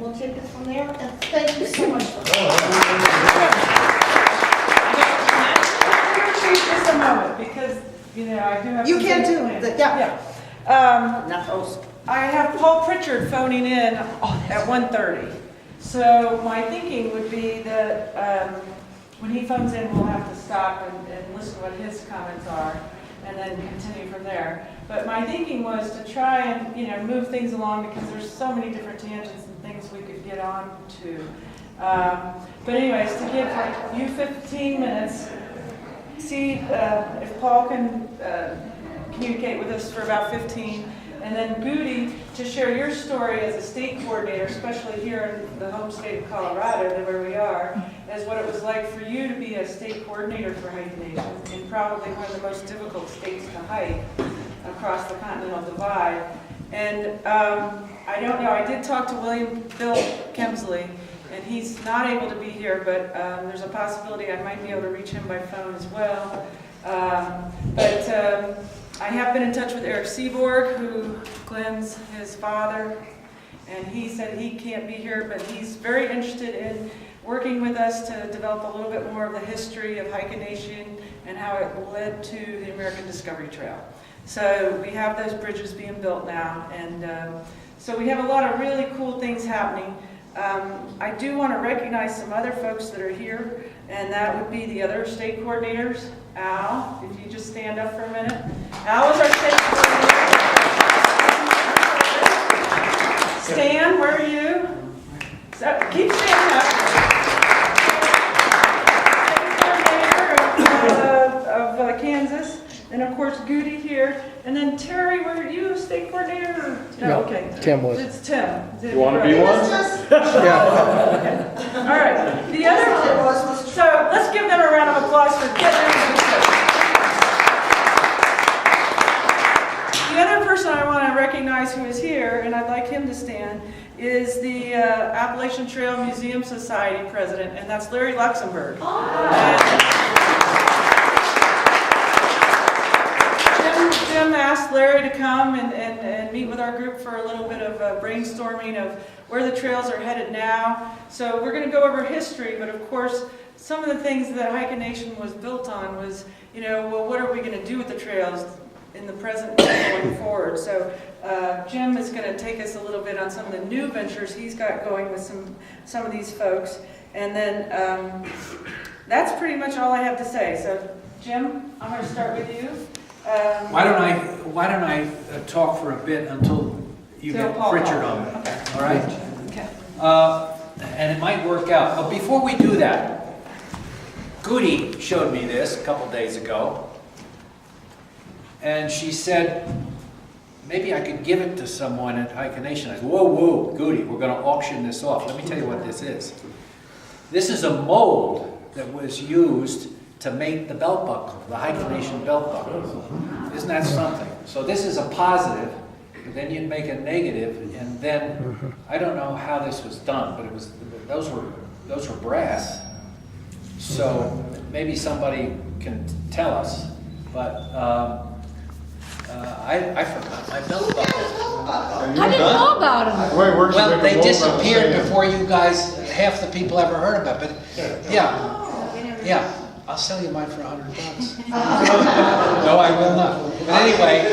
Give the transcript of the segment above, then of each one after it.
we'll take it from there. And thank you so much for Just a moment, because, you know, I do have. You can do that, yeah. Not host. I have Paul Pritchard phoning in at 1:30. So my thinking would be that when he phones in, we'll have to stop and listen to what his comments are, and then continue from there. But my thinking was to try and, you know, move things along, because there's so many different tangents and things we could get on to. But anyways, to give you 15 minutes, see if Paul can communicate with us for about 15, and then Gudy, to share your story as a state coordinator, especially here in the home state of Colorado, where we are, as what it was like for you to be a state coordinator for HikaNation in probably one of the most difficult states to hike across the Continental Divide. And I don't know, I did talk to Bill Kemsley, and he's not able to be here, but there's a possibility I might be able to reach him by phone as well. But I have been in touch with Eric Seaborg, who Glenn's his father, and he said he can't be here, but he's very interested in working with us to develop a little bit more of the history of HikaNation and how it led to the American Discovery Trail. So we have those bridges being built now, and so we have a lot of really cool things happening. I do want to recognize some other folks that are here, and that would be the other state coordinators. Al, if you just stand up for a minute. Al is our state coordinator. Stan, where are you? So, keep standing up. State coordinator of Kansas. And of course, Gudy here. And then Terry, where are you? State coordinator? No, okay. Tim was. It's Tim. You want to be one? Yeah. Okay. All right. The other, so let's give them a round of applause for getting everything. The other person I want to recognize who is here, and I'd like him to stand, is the Appalachian Trail Museum Society president, and that's Larry Luxembourg. Jim asked Larry to come and meet with our group for a little bit of brainstorming of where the trails are headed now. So we're going to go over history, but of course, some of the things that HikaNation was built on was, you know, well, what are we going to do with the trails in the present and going forward? So Jim is going to take us a little bit on some of the new ventures he's got going with some of these folks. And then that's pretty much all I have to say. So Jim, I'm going to start with you. Why don't I talk for a bit until you get Pritchard on it? Okay. All right? Okay. And it might work out. But before we do that, Gudy showed me this a couple days ago, and she said, maybe I could give it to someone at HikaNation. I said, whoa, Gudy, we're going to auction this off. Let me tell you what this is. This is a mold that was used to make the belt buckle, the HikaNation belt buckle. Isn't that something? So this is a positive, but then you'd make a negative, and then I don't know how this was done, but it was those were brass. So maybe somebody can tell us. But I forgot my belt buckle. I didn't know about them. Well, they disappeared before you guys, half the people ever heard about it. But yeah. I'll sell you mine for $100. No, I will not. But anyway,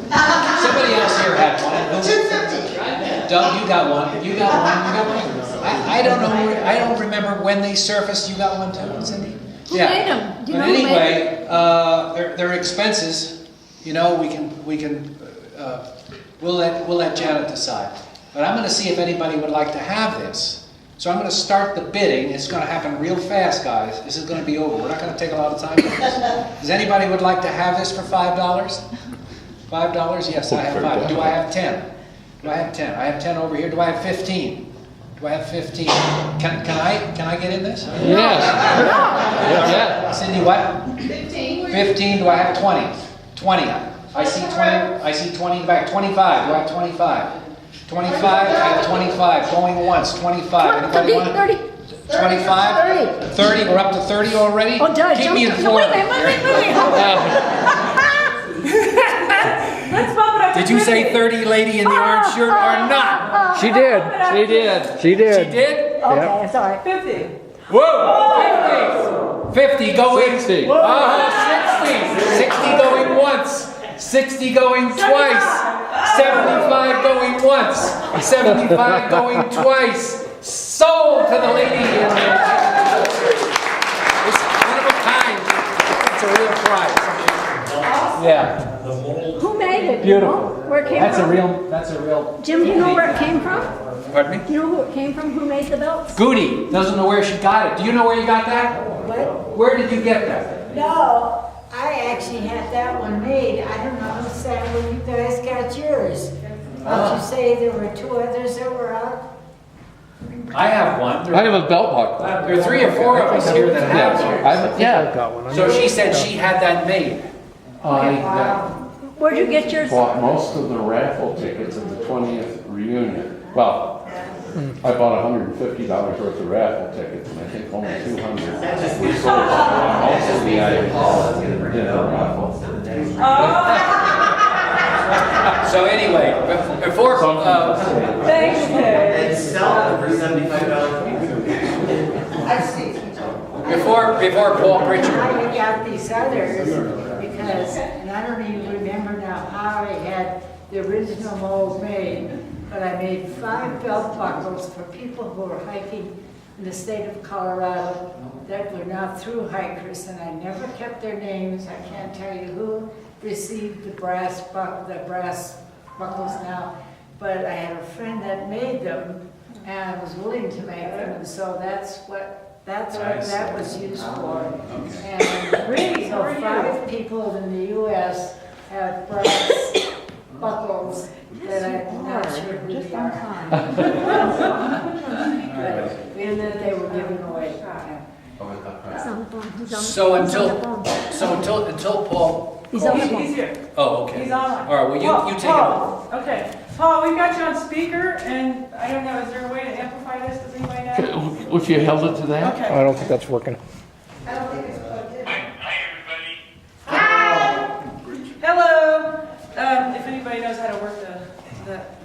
somebody else here had one. $250. Doug, you got one. You got one. I don't know. I don't remember when they surfaced. You got one too, Cindy? Who made them? Do you But know who made anyway, they're expenses. You know, we'll let Janet decide. But I'm going to see if anybody would like to have this. So I'm going to start the bidding. It's going to happen real fast, guys. This is going to be over. We're not going to take a lot of time. Does anybody would like to have this for $5? $5? Yes, I have 5. Do I have 10? Do I have 10? I have 10 over here. Do I have 15? Do I have 15? Can I get in this? Yeah. Cindy, what? 15. 15. Do I have 20? 20. I see 20. I see 20 in the back. 25. Do I have 25? 25, I have 25, going once, 25. Anybody want 30. 25? 30, we're up to 30 already? Oh, Dad, keep me informed. Wait. Let's bump it up to 25. Did Did you say 30 lady in the orange shirt or not? She did. She did. She did. She did? Okay, sorry. 50. Whoa! 50 going. 60. 60. 60 going once. 60 going twice. 75 going once. 75 going twice. Sold to the lady in the It's one of a kind. It's a real prize. Yeah. Who made it? Beautiful. Where it came That's a from? real. Jim, do you know where it came from? Pardon me? Do you know who it came from? Who made the belts? Goody doesn't know where she got it. Do you know where you got that? What? Where did you get that? No, I actually had that one made. I don't know, Sam, where you guys got yours. Did you say there were 2 others that were out? I have one. I have a belt buckle. There are 3 or 4 of us here that have yours. Yeah. Got one. So she said she had that made. Where'd you get yours? Bought most of the raffle tickets at the 20th reunion. Well, I bought $150 worth of raffle tickets, and I think only 200 we sold. Most of the items in the raffle. So anyway, before Thanks, Ted. before Paul Pritchard. I got these others because, and I don't even remember now how I had the original mold made, but I made 5 belt buckles for people who were hiking in the state of Colorado that were now through hikers, and I never kept their names. I can't tell you who received the brass buckles now, but I had a friend that made them, and I was willing to make them, and so that's what that was used for. And Really? so 5 people in the U.S. have brass buckles that I'm not sure who they are. And that they were given away. He's on the phone. He's on the So he's on the phone. until Paul. He's on the He's phone. here. Oh, okay. He's on. All right. Well, you take it. Paul. Okay. Paul, we've got you on speaker, and I don't know, is there a way to amplify this? Does anybody know? If you held it to that? Okay. I don't think that's working. Hello. If anybody knows how to work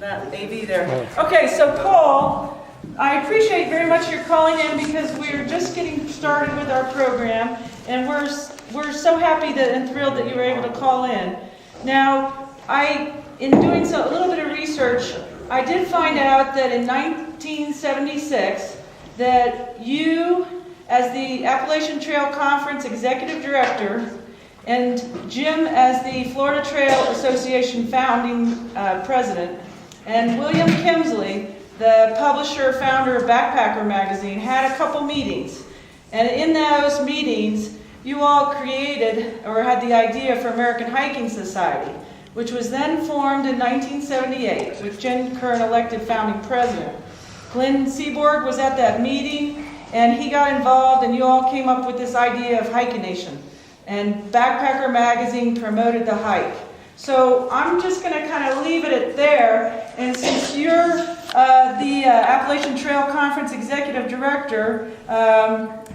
that AV there. Okay, so Paul, I appreciate very much your calling in because we're just getting started with our program, and we're so happy and thrilled that you were able to call in. Now, in doing a little bit of research, I did find out that in 1976, that you, as the Appalachian Trail Conference Executive Director, and Jim as the Florida Trail Association founding president, and William Kimsley, the publisher, founder of Backpacker magazine, had a couple meetings. And in those meetings, you all created or had the idea for American Hiking Society, which was then formed in 1978 with Jim Kern elected founding president. Glenn Seaborg was at that meeting, and he got involved, and you all came up with this idea of HikaNation. And Backpacker magazine promoted the hike. So I'm just going to kind of leave it at there. And since you're the Appalachian Trail Conference Executive Director,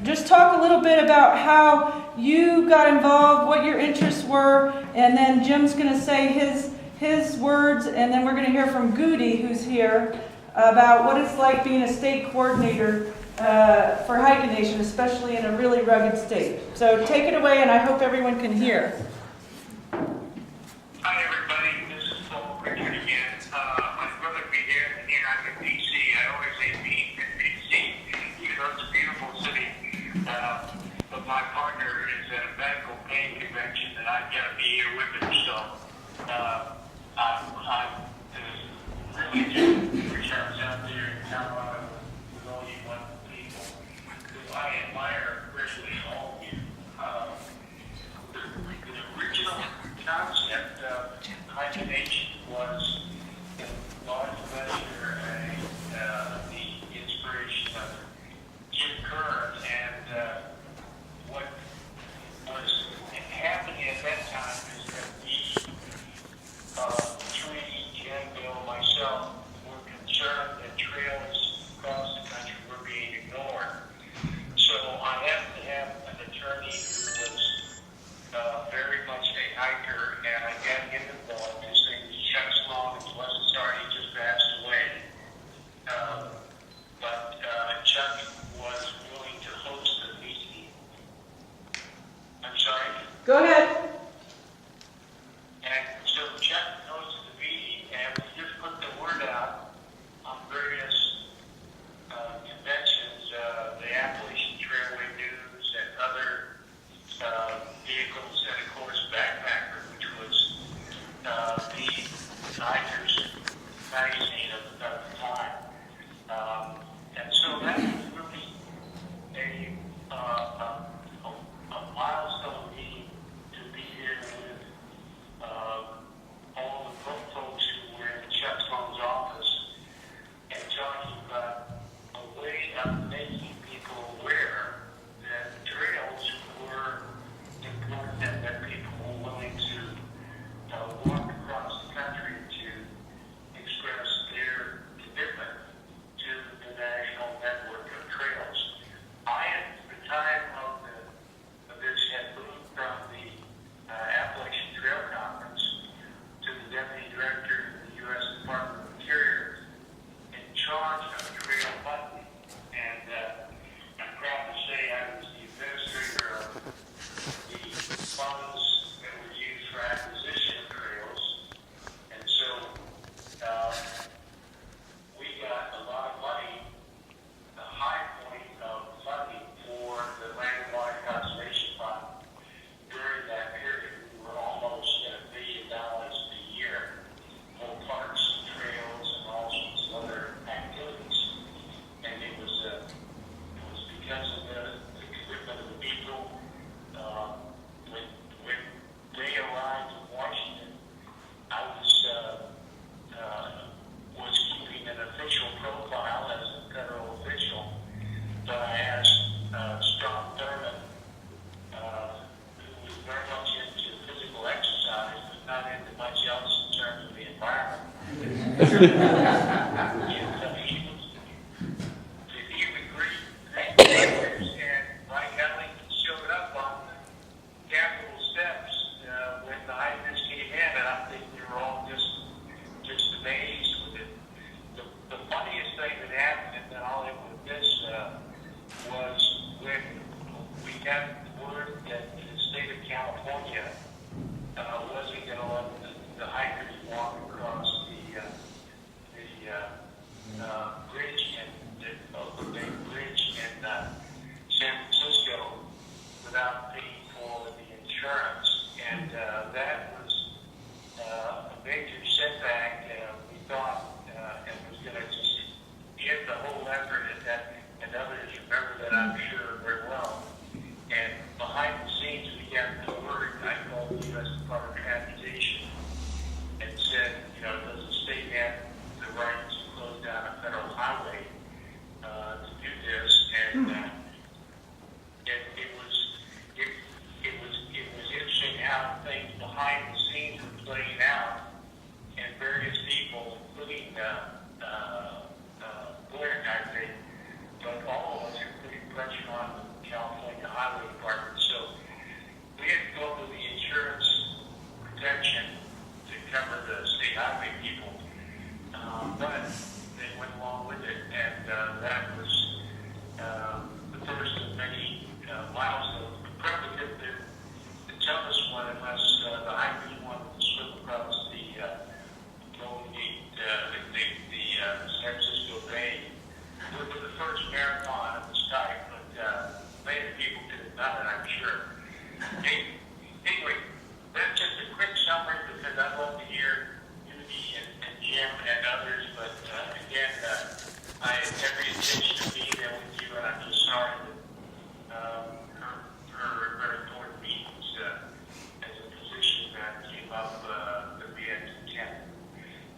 just talk a little bit about how you got involved, what your interests were, and then Jim's going to say his words, and then we're going to hear from Gudy, who's here, about what it's like being a state coordinator for HikaNation, especially in a really rugged state. So take it away, and I hope everyone can hear. Hi everybody, this is Paul Pritchard again. My brother be here, and here I'm in D.C. I always say being in D.C. even though it's a beautiful city. But my partner is at a medical pain convention, and I've got to be here with him. So I'm really just Pritchard's out there in Colorado with all you wonderful people who I admire, especially all of you. It's a charge of trail funding. And I'm proud to say I was the administrator of the funds that were used for acquisition of trails. And so we got a lot of money, the high point of funding for the Land and Water Conservation Fund. During that period, we were almost at $1 billion a year for parks, trails, and all sorts of other activities. And it was because of the commitment of the people. When they arrived in Washington, I was keeping an official profile as a federal official, but I asked Scott Thurman, who was very much into physical exercise, but not into much else in terms of the environment. He agreed, and Mike Ellington showed up on the Capitol steps when the Heisman came in, and I think we were all just amazed with it. The funniest thing that happened, and then I'll end with this, was when we got word that the state of California wasn't going to let the hikers walk across the bridge the big bridge in San Francisco without paying for the insurance, and that was a major setback. We thought and was going to just end the whole effort, and others remember that, I'm sure, very well. And behind the scenes, we got the word. I called the U.S. Department of Transportation and said, does the state have the right to close down a federal highway to do this? And it was interesting how things behind the scenes were playing out, and various people, including Blair and I think, but all of us are putting pressure on the California Highway Department. So we had to go to the insurance protection to cover the state highway people, but they went along with it, and that was the first of many milestones. Probably the toughest one, unless the hikers wanted to swim across the Golden Gate, the San Francisco Bay. We were the first marathon of this type, but many people could have done it, I'm sure. Anyway, that's just a quick summary, because I'd love to hear Gudy and Jim and others, but again, I had every intention of being there with you, and I'm just sorry that her very important meetings as a position that came up that we had to attend.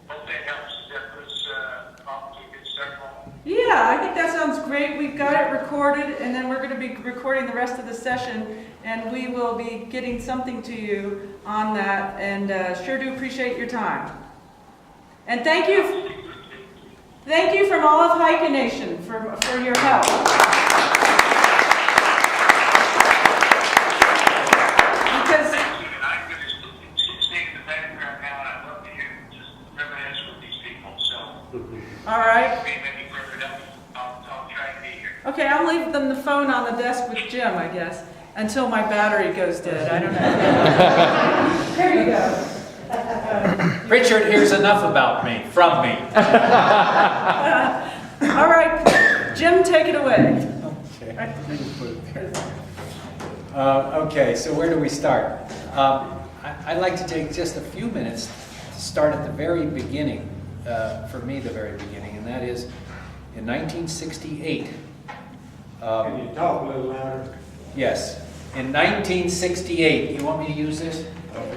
Hope that helps. That was probably a good start. Yeah, I think that sounds great. We've got it recorded, and then we're going to be recording the rest of the session, and we will be getting something to you on that, and sure do appreciate your time. And thank you from all of HikaNation for your help. Because I'm going to stay in the background now, and I'd love to hear just reminisce with these people. So, all right. maybe further down, I'll try to be here. Okay, I'll leave them the phone on the desk with Jim, I guess, until my battery goes dead. I don't know. There you go. Pritchard hears enough from me. All right, Jim, take it away. Okay. Okay, so where do we start? I'd like to take just a few minutes to start at the very beginning, for me the very beginning, and that is in 1968. Can you talk a little louder? Yes, in 1968. You want me to use this?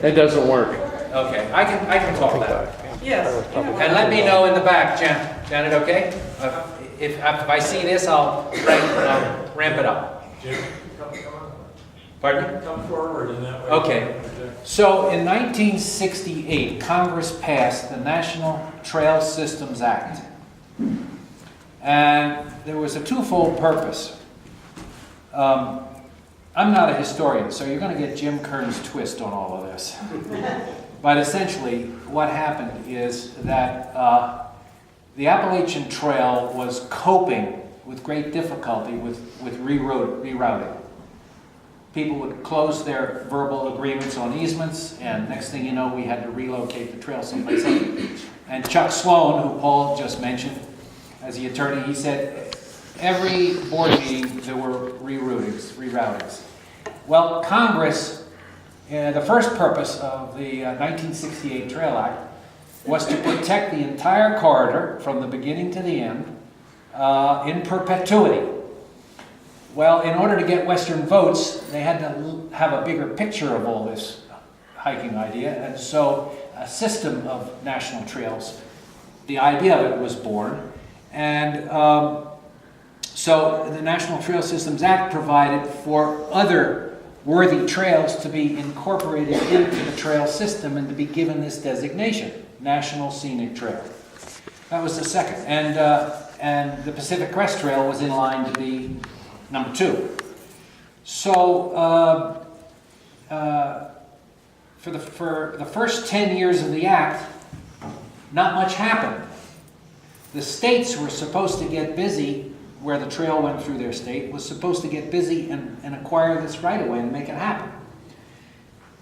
It doesn't work. Okay, I can talk loud. Yes. And let me know in the back, Janet, okay? If I see this, I'll ramp it up. Jim, come on. Pardon? Come forward in that way. Okay. So in 1968, Congress passed the National Trail Systems Act. And there was a twofold purpose. I'm not a historian, so you're going to get Jim Kern's twist on all of this. But essentially, what happened is that the Appalachian Trail was coping with great difficulty with rerouting. People would close their verbal agreements on easements, and next thing you know, we had to relocate the trail someplace else. And Chuck Sloan, who Paul just mentioned, as the attorney, he said every board meeting there were reroutings. Well, Congress, the first purpose of the 1968 Trail Act was to protect the entire corridor from the beginning to the end in perpetuity. Well, in order to get Western votes, they had to have a bigger picture of all this hiking idea, and so a system of national trails, the idea of it was born. And so the National Trail Systems Act provided for other worthy trails to be incorporated into the trail system and to be given this designation, National Scenic Trail. That was the second. And the Pacific Crest Trail was in line to be number 2. So for the first 10 years of the Act, not much happened. The states were supposed to get busy, where the trail went through their state, was supposed to get busy and acquire this right-of-way and make it happen.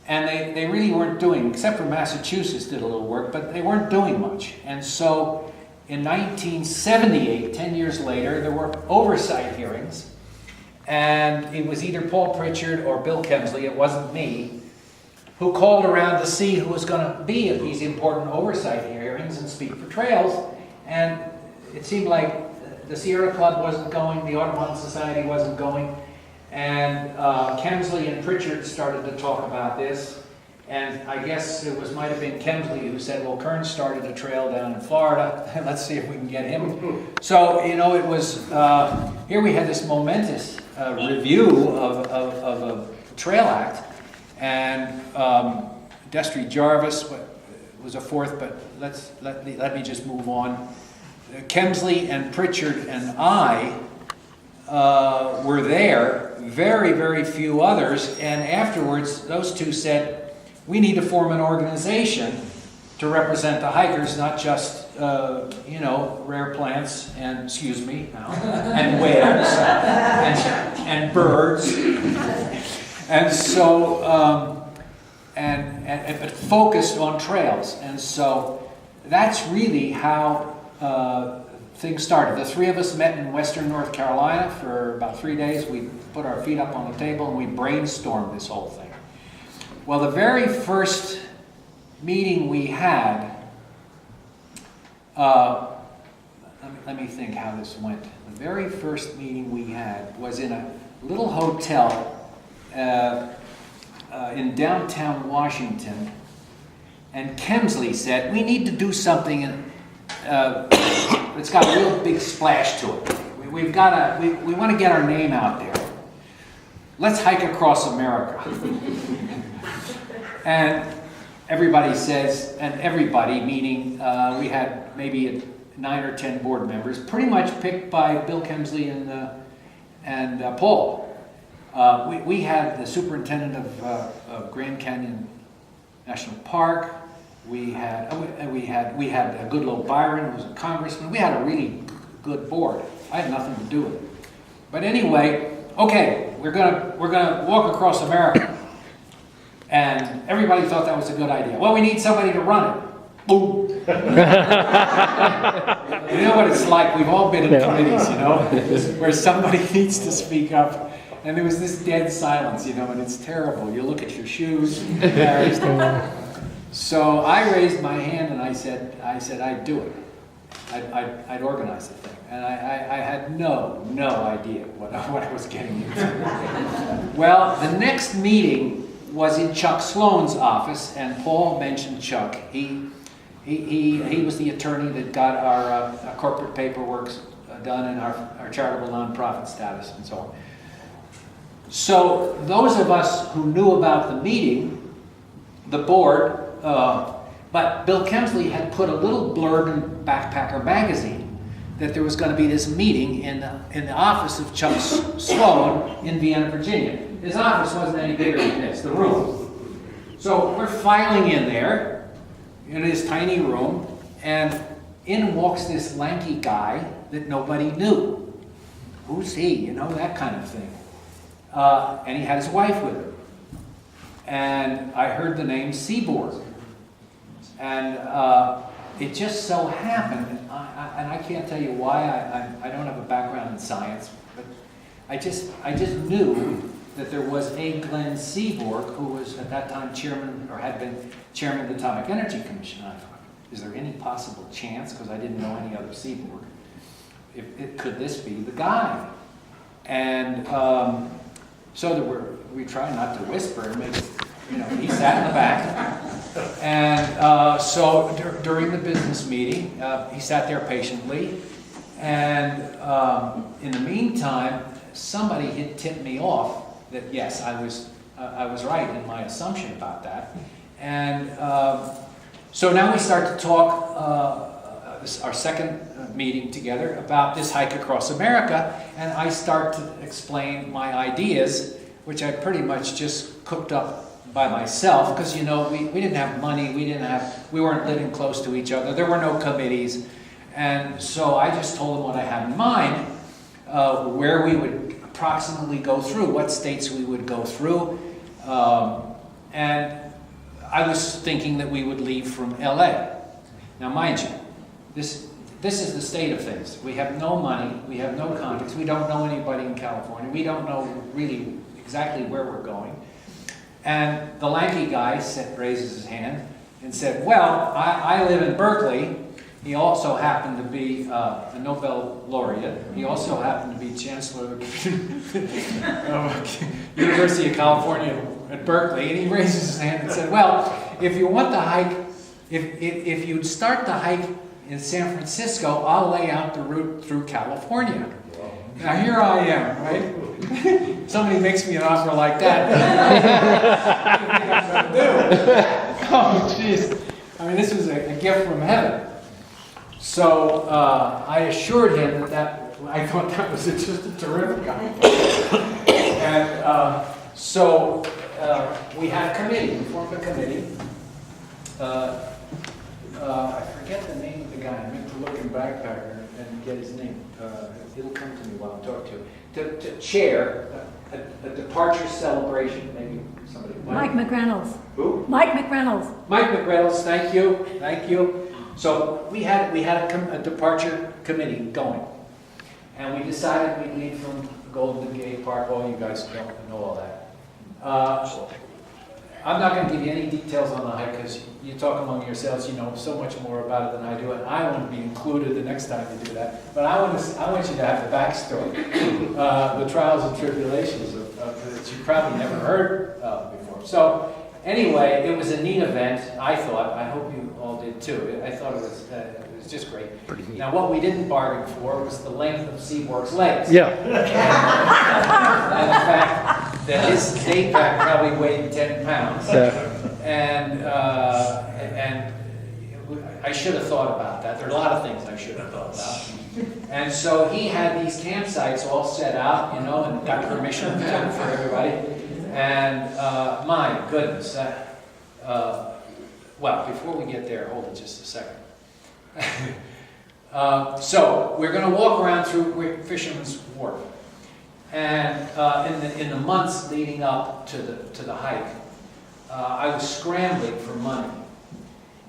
And they really weren't doing, except for Massachusetts did a little work, but they weren't doing much. And so in 1978, 10 years later, there were oversight hearings, and it was either Paul Pritchard or Bill Kemsley, it wasn't me, who called around to see who was going to be at these important oversight hearings and speak for trails. And it seemed like the Sierra Club wasn't going, the Audubon Society wasn't going, and Kemsley and Pritchard started to talk about this. And I guess it might have been Kemsley who said, well, Kern started a trail down in Florida, let's see if we can get him. So, you know, it was, here we had this momentous review of a Trail Act, and Destry Jarvis was a fourth, but let me just move on. Kemsley and Pritchard and I were there, very, very few others, and afterwards those two said, we need to form an organization to represent the hikers, not just, you know, rare plants and, excuse me, and whales and birds. And so, but focused on trails. And so that's really how things started. The three of us met in Western North Carolina for about 3 days. We put our feet up on the table and we brainstormed this whole thing. Well, the very first meeting we had, let me think how this went. The very first meeting we had was in a little hotel in downtown Washington, and Kemsley said, we need to do something it's got a real big splash to it. We want to get our name out there. Let's hike across America. And everybody says, and everybody, meaning we had maybe 9 or 10 board members, pretty much picked by Bill Kemsley and Paul. We had the superintendent of Grand Canyon National Park. We had Goodloe Byron, who was a congressman. We had a really good board. I had nothing to do with it. But anyway, okay, we're gonna walk across America. And everybody thought that was a good idea. Well, we need somebody to run it. Boom. You know what it's like? We've all been in committees, you know, where somebody needs to speak up. And there was this dead silence, you know, and it's terrible. You look at your shoes, embarrassed. So I raised my hand and I said I'd do it. I'd organize the thing. And I had no idea what I was getting into. Well, the next meeting was in Chuck Sloan's office, and Paul mentioned Chuck. He was the attorney that got our corporate paperwork done and our charitable nonprofit status and so on. So those of us who knew about the meeting, the board, but Bill Kemsley had put a little blurb in Backpacker magazine that there was going to be this meeting in the office of Chuck Sloan in Vienna, Virginia. His office wasn't any bigger than this, the room. So we're filing in there, in his tiny room, and in walks this lanky guy that nobody knew. Who's he? You know, that kind of thing. And he had his wife with him. And I heard the name Seaborg. And it just so happened, and I can't tell you why, I don't have a background in science, but I just knew that there was a Glenn Seaborg who was at that time chairman, or had been chairman of the Atomic Energy Commission. I thought, is there any possible chance, because I didn't know any other Seaborg, could this be the guy? And so we tried not to whisper and make, you know, he sat in the back. And so during the business meeting, he sat there patiently. And in the meantime, somebody had tipped me off that yes, I was right in my assumption about that. And so now we start to talk, our second meeting together, about this hike across America, and I start to explain my ideas, which I pretty much just cooked up by myself, because, you know, we didn't have money, we weren't living close to each other, there were no committees, and so I just told them what I had in mind, where we would approximately go through, what states we would go through, and I was thinking that we would leave from LA. Now mind you, this is the state of things. We have no money, we have no contacts, we don't know anybody in California, we don't know really exactly where we're going. And the lanky guy raises his hand and said, well, I live in Berkeley. He also happened to be a Nobel laureate. He also happened to be chancellor of University of California at Berkeley. And he raises his hand and said, well, if you want to hike, if you'd start the hike in San Francisco, I'll lay out the route through California. Now here I am, right? Somebody makes me an offer like that. Oh, jeez. I mean, this was a gift from heaven. So I assured him that I thought that was just a terrific idea. And so we had a committee, we formed a committee. I forget the name of the guy. I meant to look in backpacker and get his name. It'll come to me while I'm talking to him. To chair a departure celebration, maybe somebody. Mike McReynolds. Who? Mike McReynolds. Mike McReynolds, thank you, thank you. So we had a departure committee going, and we decided we'd leave from Golden Gate Park. Oh, you guys don't know all that. I'm not going to give you any details on the hike because you talk among yourselves. You know so much more about it than I do, and I want to be included the next time you do that. But I want you to have the backstory, the trials and tribulations that you probably never heard of before. So anyway, it was a neat event. I thought. I hope you all did too. I thought it was just great. Now, what we didn't bargain for was the length of Seaborg's legs. Yeah. And the fact that his day pack probably weighed 10 pounds. And I should have thought about that. There are a lot of things I should have thought about. And so he had these campsites all set out, you know, and got permission for everybody. And my goodness. Well, before we get there, hold it just a second. So we're going to walk around through Fisherman's Wharf. And in the months leading up to the hike, I was scrambling for money.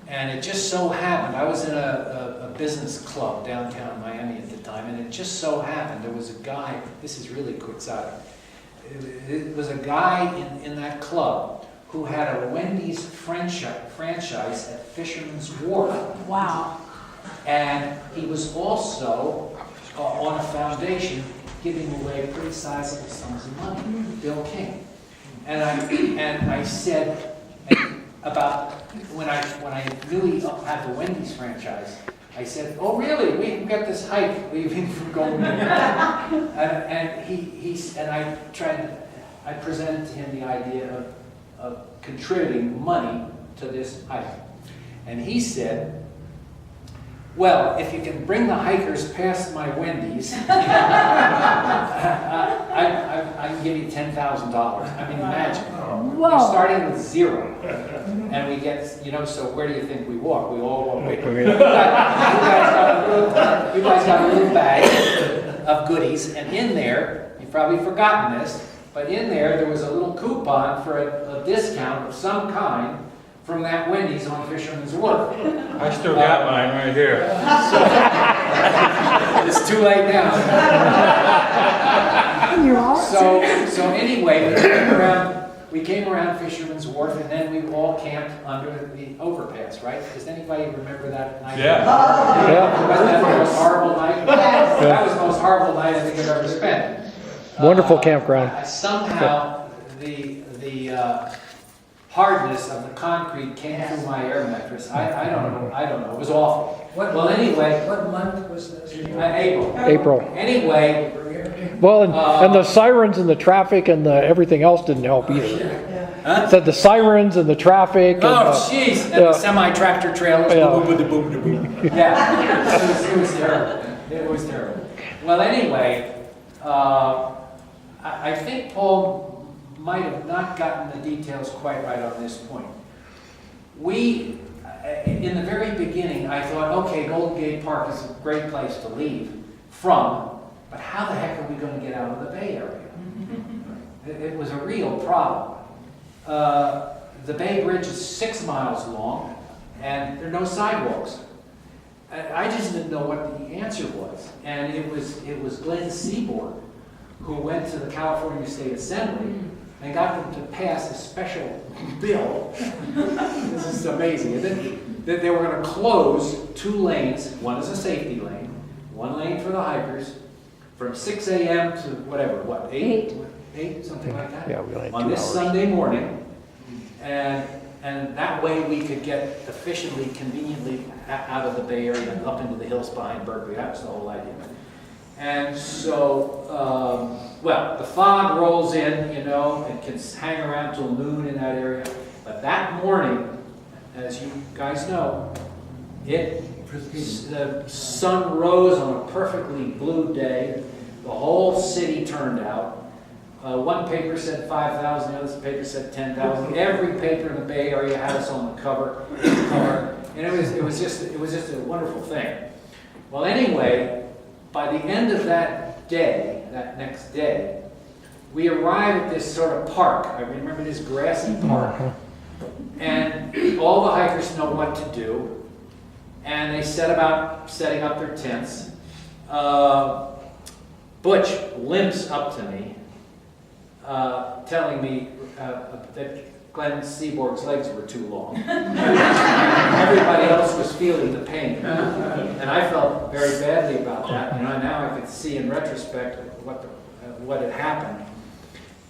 And it just so happened, I was in a business club downtown Miami at the time, and it just so happened there was a guy, this is really quixotic, it was a guy in that club who had a Wendy's franchise at Fisherman's Wharf. Wow. And he was also on a foundation giving away pretty sizable sums of money, Bill King. And I said about when I knew he had the Wendy's franchise, I said, "Oh, really? We've got this hike leaving from Golden Gate." and I presented to him the idea of contributing money to this hike, and he said, "Well, if you can bring the hikers past my Wendy's, I can give you $10,000. I mean, imagine. Whoa. starting with 0. And we get, so where do you think we walk? We all walk. You guys got a little bag of goodies, and in there, you've probably forgotten this, but in there was a little coupon for a discount of some kind from that Wendy's on Fisherman's Wharf. I still got mine right here. It's too late now. You're all So anyway, we came around Fisherman's Wharf, and then we all camped under the overpass, right? Does anybody remember that night? Yeah. Wasn't that the most horrible night? That was the most horrible night I think I've ever spent. Wonderful campground. Somehow, the hardness of the concrete came through my air mattress. I don't know. It was awful. Well, anyway. What month was this? April. Anyway. Well, and the sirens and the traffic and everything else didn't help either. Huh? So the sirens and the traffic. Oh, jeez. And the semi-tractor trailers. Yeah. Yeah. It was terrible. It was terrible. Well, anyway, I think Paul might have not gotten the details quite right on this point. In the very beginning, I thought, okay, Golden Gate Park is a great place to leave from, but how the heck are we going to get out of the Bay Area? It was a real problem. The Bay Bridge is 6 miles long, and there are no sidewalks. I just didn't know what the answer was, and it was Glenn Seaborg who went to the California State Assembly and got them to pass a special bill. This is amazing. That they were going to close 2 lanes. One is a safety lane, 1 lane for the hikers, from 6 a.m. to whatever, 8, something like that. Yeah, we only had 2 on this hours. Sunday morning, and that way we could get efficiently, conveniently out of the Bay Area and up into the hills behind Berkeley. That was the whole idea. And so, the fog rolls in, and can hang around till noon in that area. But that morning, as you guys know, the sun rose on a perfectly blue day. The whole city turned out. One paper said 5,000, the other paper said 10,000. Every paper in the Bay Area had us on the cover. And it was just a wonderful thing. Well, anyway, by the end of that day, that next day, we arrived at this sort of park. I remember this grassy park. And all the hikers know what to do. And they set about setting up their tents. Butch limps up to me, telling me that Glenn Seaborg's legs were too long. Everybody else was feeling the pain. And I felt very badly about that. Now I could see in retrospect what had happened.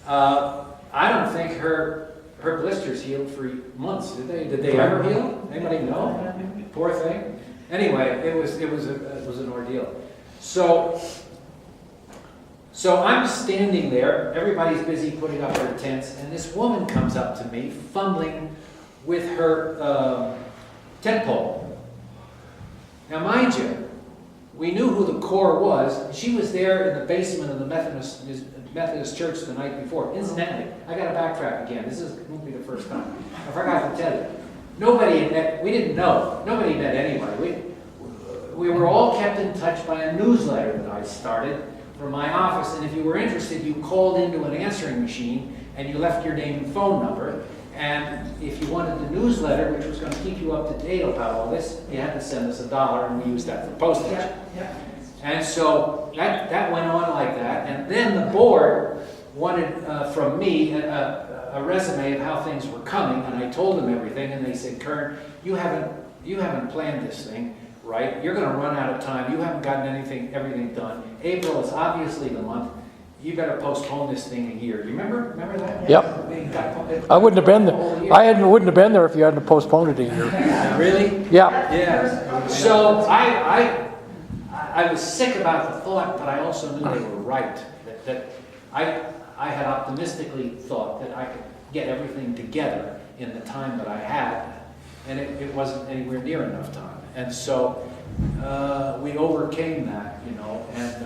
I don't think her blisters healed for months, did they? Did they ever heal? Anybody know? Poor thing. Anyway, it was an ordeal. So I'm standing there, everybody's busy putting up their tents, and this woman comes up to me, fumbling with her tent pole. Now mind you, we knew who the Corps was. She was there in the basement of the Methodist Church the night before. Incidentally, I got to backtrack again. This won't be the first time. I forgot to tell you. We didn't know. Nobody met anybody. We were all kept in touch by a newsletter that I started from my office, and if you were interested, you called into an answering machine and you left your name and phone number, and if you wanted the newsletter, which was going to keep you up to date about all this, you had to send us $1, and we used that for postage. Yeah. And so that went on like that, and then the board wanted from me a resume of how things were coming, and I told them everything, and they said, Kern, you haven't planned this thing. Right? You're going to run out of time. You haven't gotten everything done. April is obviously the month. You better postpone this thing a year. You remember that? Yep. I wouldn't have been there. Wouldn't have been there if you hadn't postponed it a year. Really? Yeah. Yeah. So I was sick about the thought, but I also knew they were right. That I had optimistically thought that I could get everything together in the time that I had, and it wasn't anywhere near enough time. And so we overcame that, and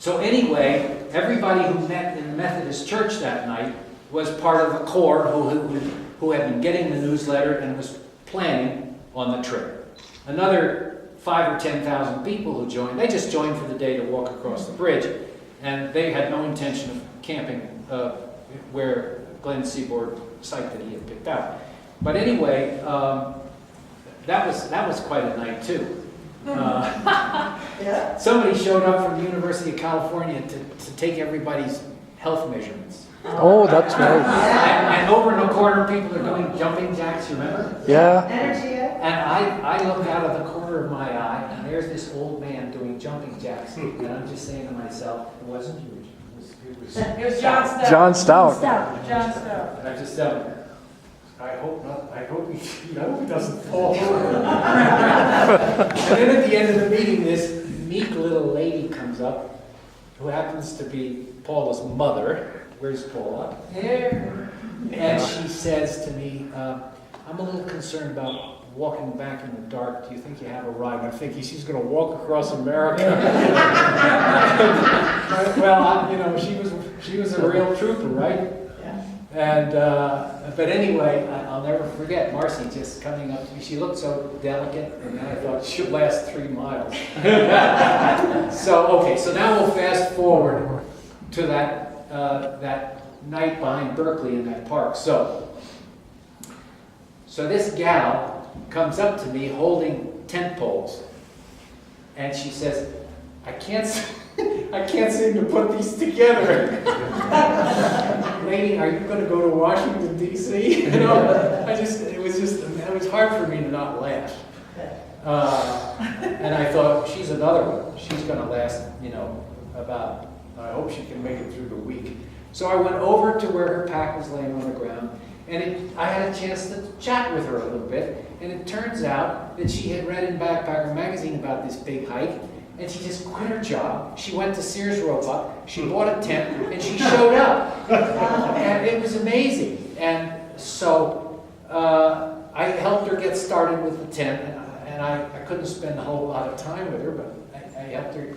so anyway, everybody who met in the Methodist Church that night was part of the Corps who had been getting the newsletter and was planning on the trip. Another 5,000 or 10,000 people who joined. They just joined for the day to walk across the bridge, and they had no intention of camping where Glenn Seaboard site that he had picked out. But anyway, that was quite a night too. Yeah. Somebody showed up from the University of California to take everybody's health measurements. Oh, that's right. And over in the corner, people are doing jumping jacks, you remember? Yeah. Energy, yeah? And I look out of the corner of my eye, and there's this old man doing jumping jacks. And I'm just saying to myself, it wasn't huge. It was John Stout. John Stout. Stout. John Stout. And I just I hope not. I hope he doesn't fall over. And then at the end of the meeting, this meek little lady comes up, who happens to be Paula's mother. Where's Paula? Here. And she says to me, I'm a little concerned about walking back in the dark. Do you think you have a ride? I'm thinking she's going to walk across America. Well, she was a real trooper, right? Yeah. And but anyway, I'll never forget Marcy just coming up to me. She looked so delicate, and I thought she'll last 3 miles. So now we'll fast forward to that night behind Berkeley in that park. So this gal comes up to me holding tent poles, and she says, I can't seem to put these together. Lady, are you going to go to Washington, D.C.? It was hard for me to not laugh. And I thought, she's another one. She's going to last, about, I hope she can make it through the week. So I went over to where her pack was laying on the ground, and I had a chance to chat with her a little bit, and it turns out that she had read in Backpacker magazine about this big hike, and she just quit her job. She went to Sears Roebuck, she bought a tent, and she showed up. And it was amazing. And so I helped her get started with the tent, and I couldn't spend a whole lot of time with her, but I helped her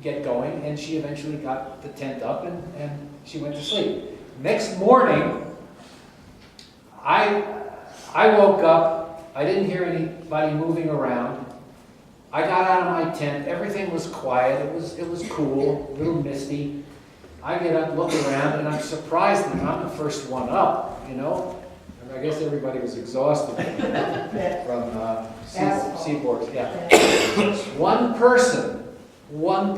get going, and she eventually got the tent up, and she went to sleep. Next morning, I woke up, I didn't hear anybody moving around. I got out of my tent, everything was quiet, it was cool, a little misty. I get up, look around, and I'm surprised that I'm the first one up, And I guess everybody was exhausted from Seaboard. Yeah. One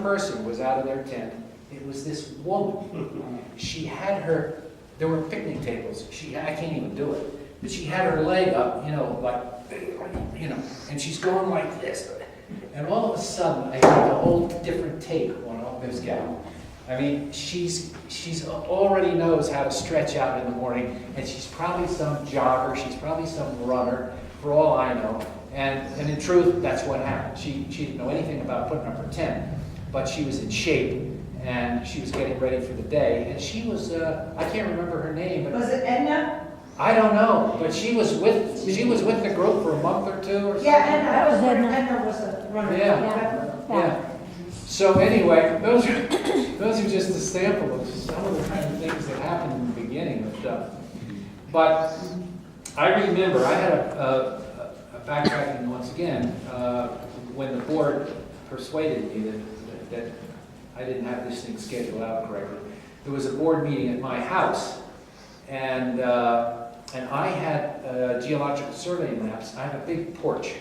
person was out of their tent. It was this woman. She had there were picnic tables. I can't even do it. But she had her leg up, and she's going like this. And all of a sudden, I had a whole different take on this gal. I mean, she's already knows how to stretch out in the morning, and she's probably some jogger, she's probably some runner, for all I know. And in truth, that's what happened. She didn't know anything about putting up her tent, but she was in shape, and she was getting ready for the day. And she was, I can't remember her name, but Was it Edna? I don't know, but she was with the group for a month or two or something. Yeah, was Edna. Edna was a runner. Yeah. So anyway, those are just a sample of some of the kind of things that happened in the beginning. But I remember I had a backtracking once again when the board persuaded me that I didn't have this thing scheduled out correctly. There was a board meeting at my house, and I had geological survey maps. I have a big porch,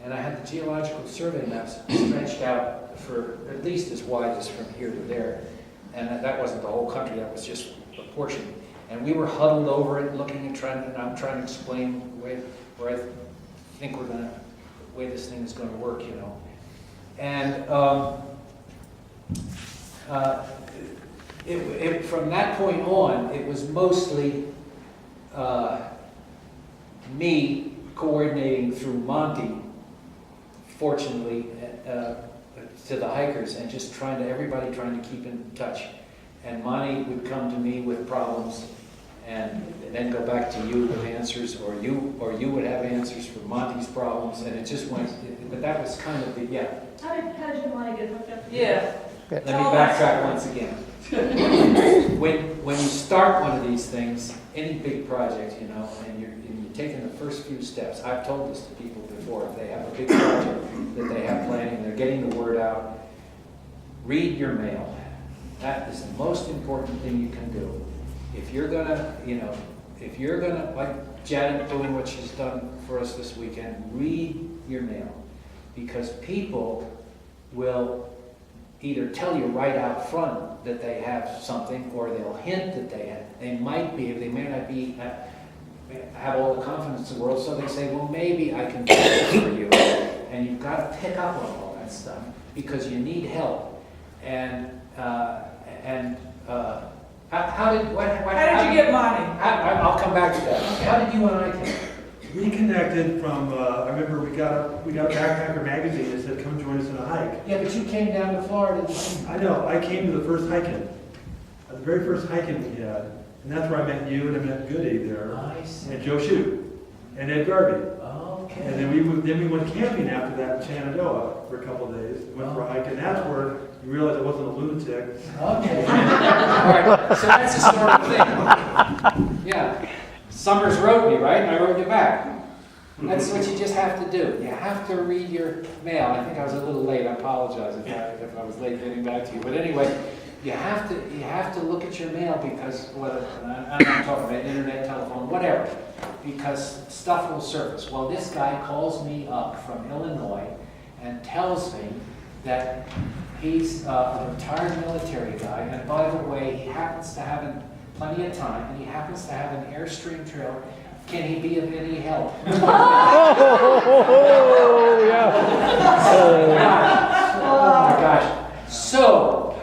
and I had the geological survey maps stretched out for at least as wide as from here to there. And that wasn't the whole country, that was just a portion. And we were huddled over it, looking and I'm trying to explain where I think the way this thing is going to work, And from that point on, it was mostly me coordinating through Monty, fortunately, to the hikers, and just everybody trying to keep in touch. And Monty would come to me with problems, and then go back to you with answers, or you would have answers for Monty's problems, and it just went. But that was kind of the How did you want to get hooked up? Yeah. Let me backtrack once again. when you start one of these things, any big project, you know, and you're taking the first few steps, I've told this to people before, if they have a big project that they have planning, they're getting the word out, read your mail. That is the most important thing you can do. If you're gonna, you know, like Janet doing what she's done for us this weekend, read your mail. Because people will either tell you right out front that they have something, or they'll hint that they might be, they may not be, have all the confidence in the world, so they say, well, maybe I can do this for you. And you've got to pick up on all that stuff, because you need help. And how did you get money? I'll come back to that. How did you and I connect? We connected from, I remember we got a Backpacker magazine that said, come join us on a hike. Yeah, but you came down to Florida. I know, I came to the first hiking. The very first hiking we had. And that's where I met you, and I met Gudy there. Nice. And Joe Shute. And Ed Garvey. Okay. And then we went camping after that in Shenandoah for a couple of days. Went for a hike, and that's where you realized I wasn't a lunatic. Okay. All right, so that's the sort of thing. Yeah. Summers wrote me, right? And I wrote you back. That's what you just have to do. You have to read your mail. I think I was a little late. I apologize if I was late getting back to you. But anyway, you have to look at your mail, because whether I'm not talking about internet, telephone, whatever, because stuff will surface. Well, this guy calls me up from Illinois and tells me that he's a retired military guy, and by the way, he happens to have plenty of time, and he happens to have an Airstream trailer. Can he be of any help? Oh, yeah. Oh my gosh. So,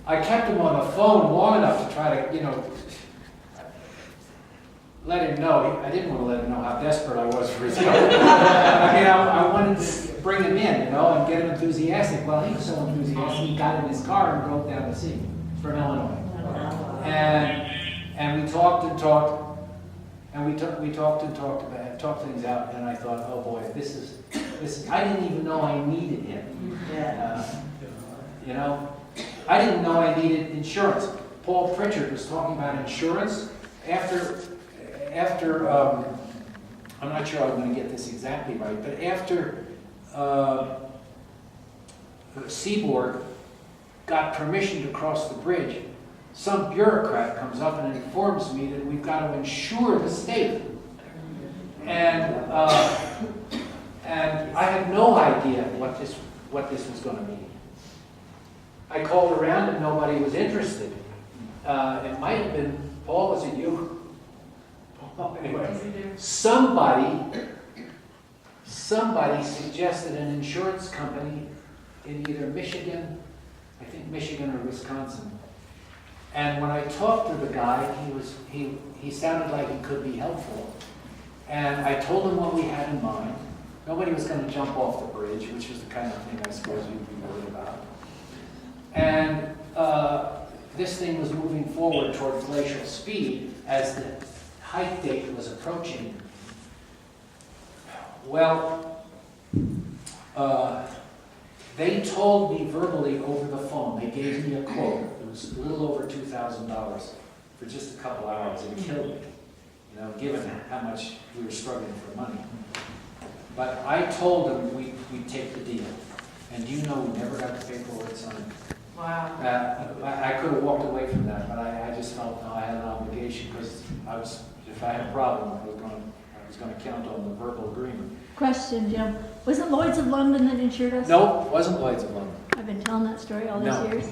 I kept him on the phone long enough to try to, you know, let him know. I didn't want to let him know how desperate I was for his help. I mean, I wanted to bring him in, you know, and get him enthusiastic. Well, he was so enthusiastic, he got in his car and drove down to see me from Illinois. And we talked and talked. And we talked things out, and I thought, oh boy, this is. I didn't even know I needed him. You know, I didn't know I needed insurance. Paul Pritchard was talking about insurance after. I'm not sure I'm going to get this exactly right, but after Seaborg got permission to cross the bridge, some bureaucrat comes up and informs me that we've got to insure the state. And I had no idea what this was going to mean. I called around and nobody was interested. It might have been, Paul, was it you? Anyway, somebody suggested an insurance company in either Michigan, I think Michigan or Wisconsin. And when I talked to the guy, he sounded like he could be helpful. And I told him what we had in mind. Nobody was going to jump off the bridge, which is the kind of thing I suppose you'd be worried about. And this thing was moving forward toward glacial speed as the hike date was approaching. Well, they told me verbally over the phone, they gave me a quote. It was a little over $2,000 for just a couple hours. It killed me, you know, given how much we were struggling for money. But I told them we'd take the deal. And you know, we never got the paperwork signed. Wow. I could have walked away from that, but I just felt I had an obligation, because if I had a problem, I was going to count on the verbal agreement. Question, Jim. Was it Lloyd's of London that insured us? No, it wasn't Lloyd's of London. I've been telling that story all these No. years.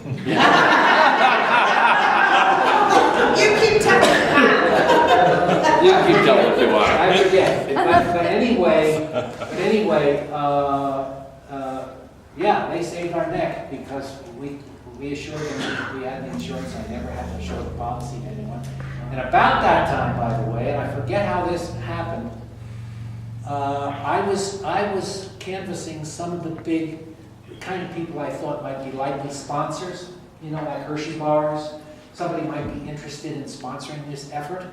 You keep telling You keep telling if you want. I forget. But anyway, yeah, they saved our neck, because we assured them that we had the insurance. I never had to show the policy to anyone. And about that time, by the way, and I forget how this happened, I was canvassing some of the big, kind of people I thought might be likely sponsors, you know, like Hershey bars. Somebody might be interested in sponsoring this effort.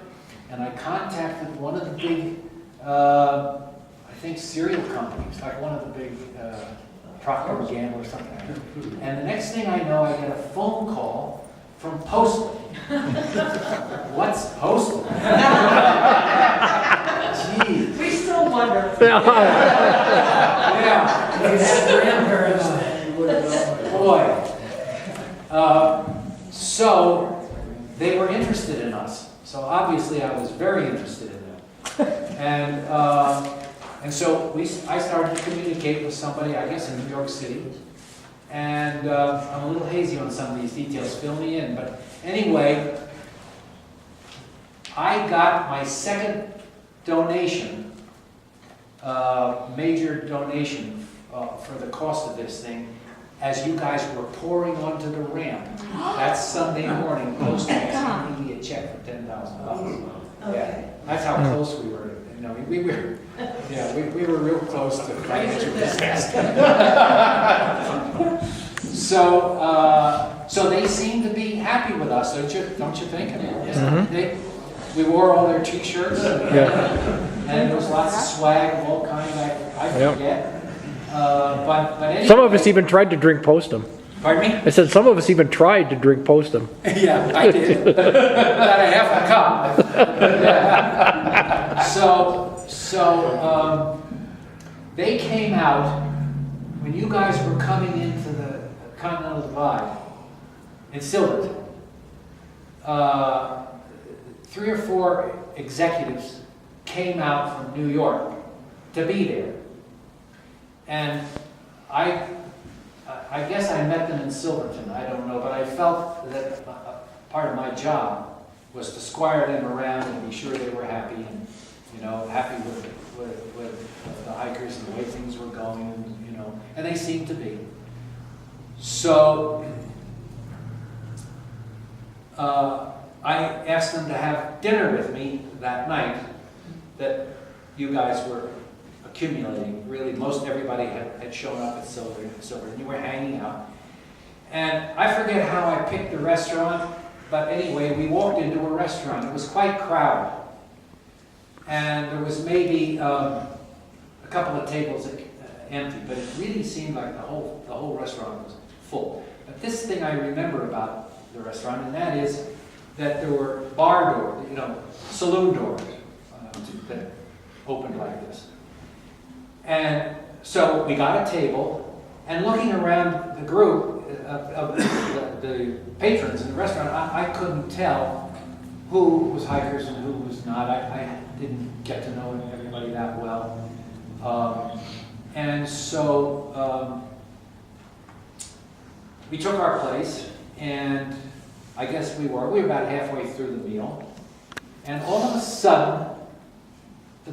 And I contacted one of the big, I think, cereal companies, like one of the big, Procter & Gamble or something. And the next thing I know, I get a phone call from Postman. What's Postman? Gee. We still wonder. Yeah, if you had grandparents, you would have known. Boy. So they were interested in us. So obviously I was very interested in them. And so I started to communicate with somebody, I guess in New York City. And I'm a little hazy on some of these details, fill me in. But anyway, I got my second donation, major donation for the cost of this thing, as you guys were pouring onto the ramp that Sunday morning, close to sending me a check for $10,000. Yeah, that's how close we were. You know, we were real close to financial disaster. So they seemed to be happy with us, don't you think? I mean, we wore all their T-shirts, and there was lots of swag of all kinds. I forget. But anyway, Some of us even tried to drink Postum. Pardon me? I said some of us even tried to drink Postum. Yeah, I did. About a half a cup. Yeah. So they came out when you guys were coming into the Continental Divide in Silverton. 3 or 4 executives came out from New York to be there. And I guess I met them in Silverton, I don't know, but I felt that part of my job was to squire them around and be sure they were happy and, happy with the hikers and the way things were going, and they seemed to be. So I asked them to have dinner with me that night that you guys were accumulating. Really, most everybody had shown up at Silver, and you were hanging out. And I forget how I picked the restaurant, but anyway, we walked into a restaurant. It was quite crowded. And there was maybe a couple of tables empty, but it really seemed like the whole restaurant was full. But this thing I remember about the restaurant, and that is that there were bar doors, saloon doors that opened like this. And so we got a table, and looking around the group of the patrons in the restaurant, I couldn't tell who was hikers and who was not. I didn't get to know everybody that well. And so we took our place, and I guess we were about halfway through the meal, and all of a sudden, the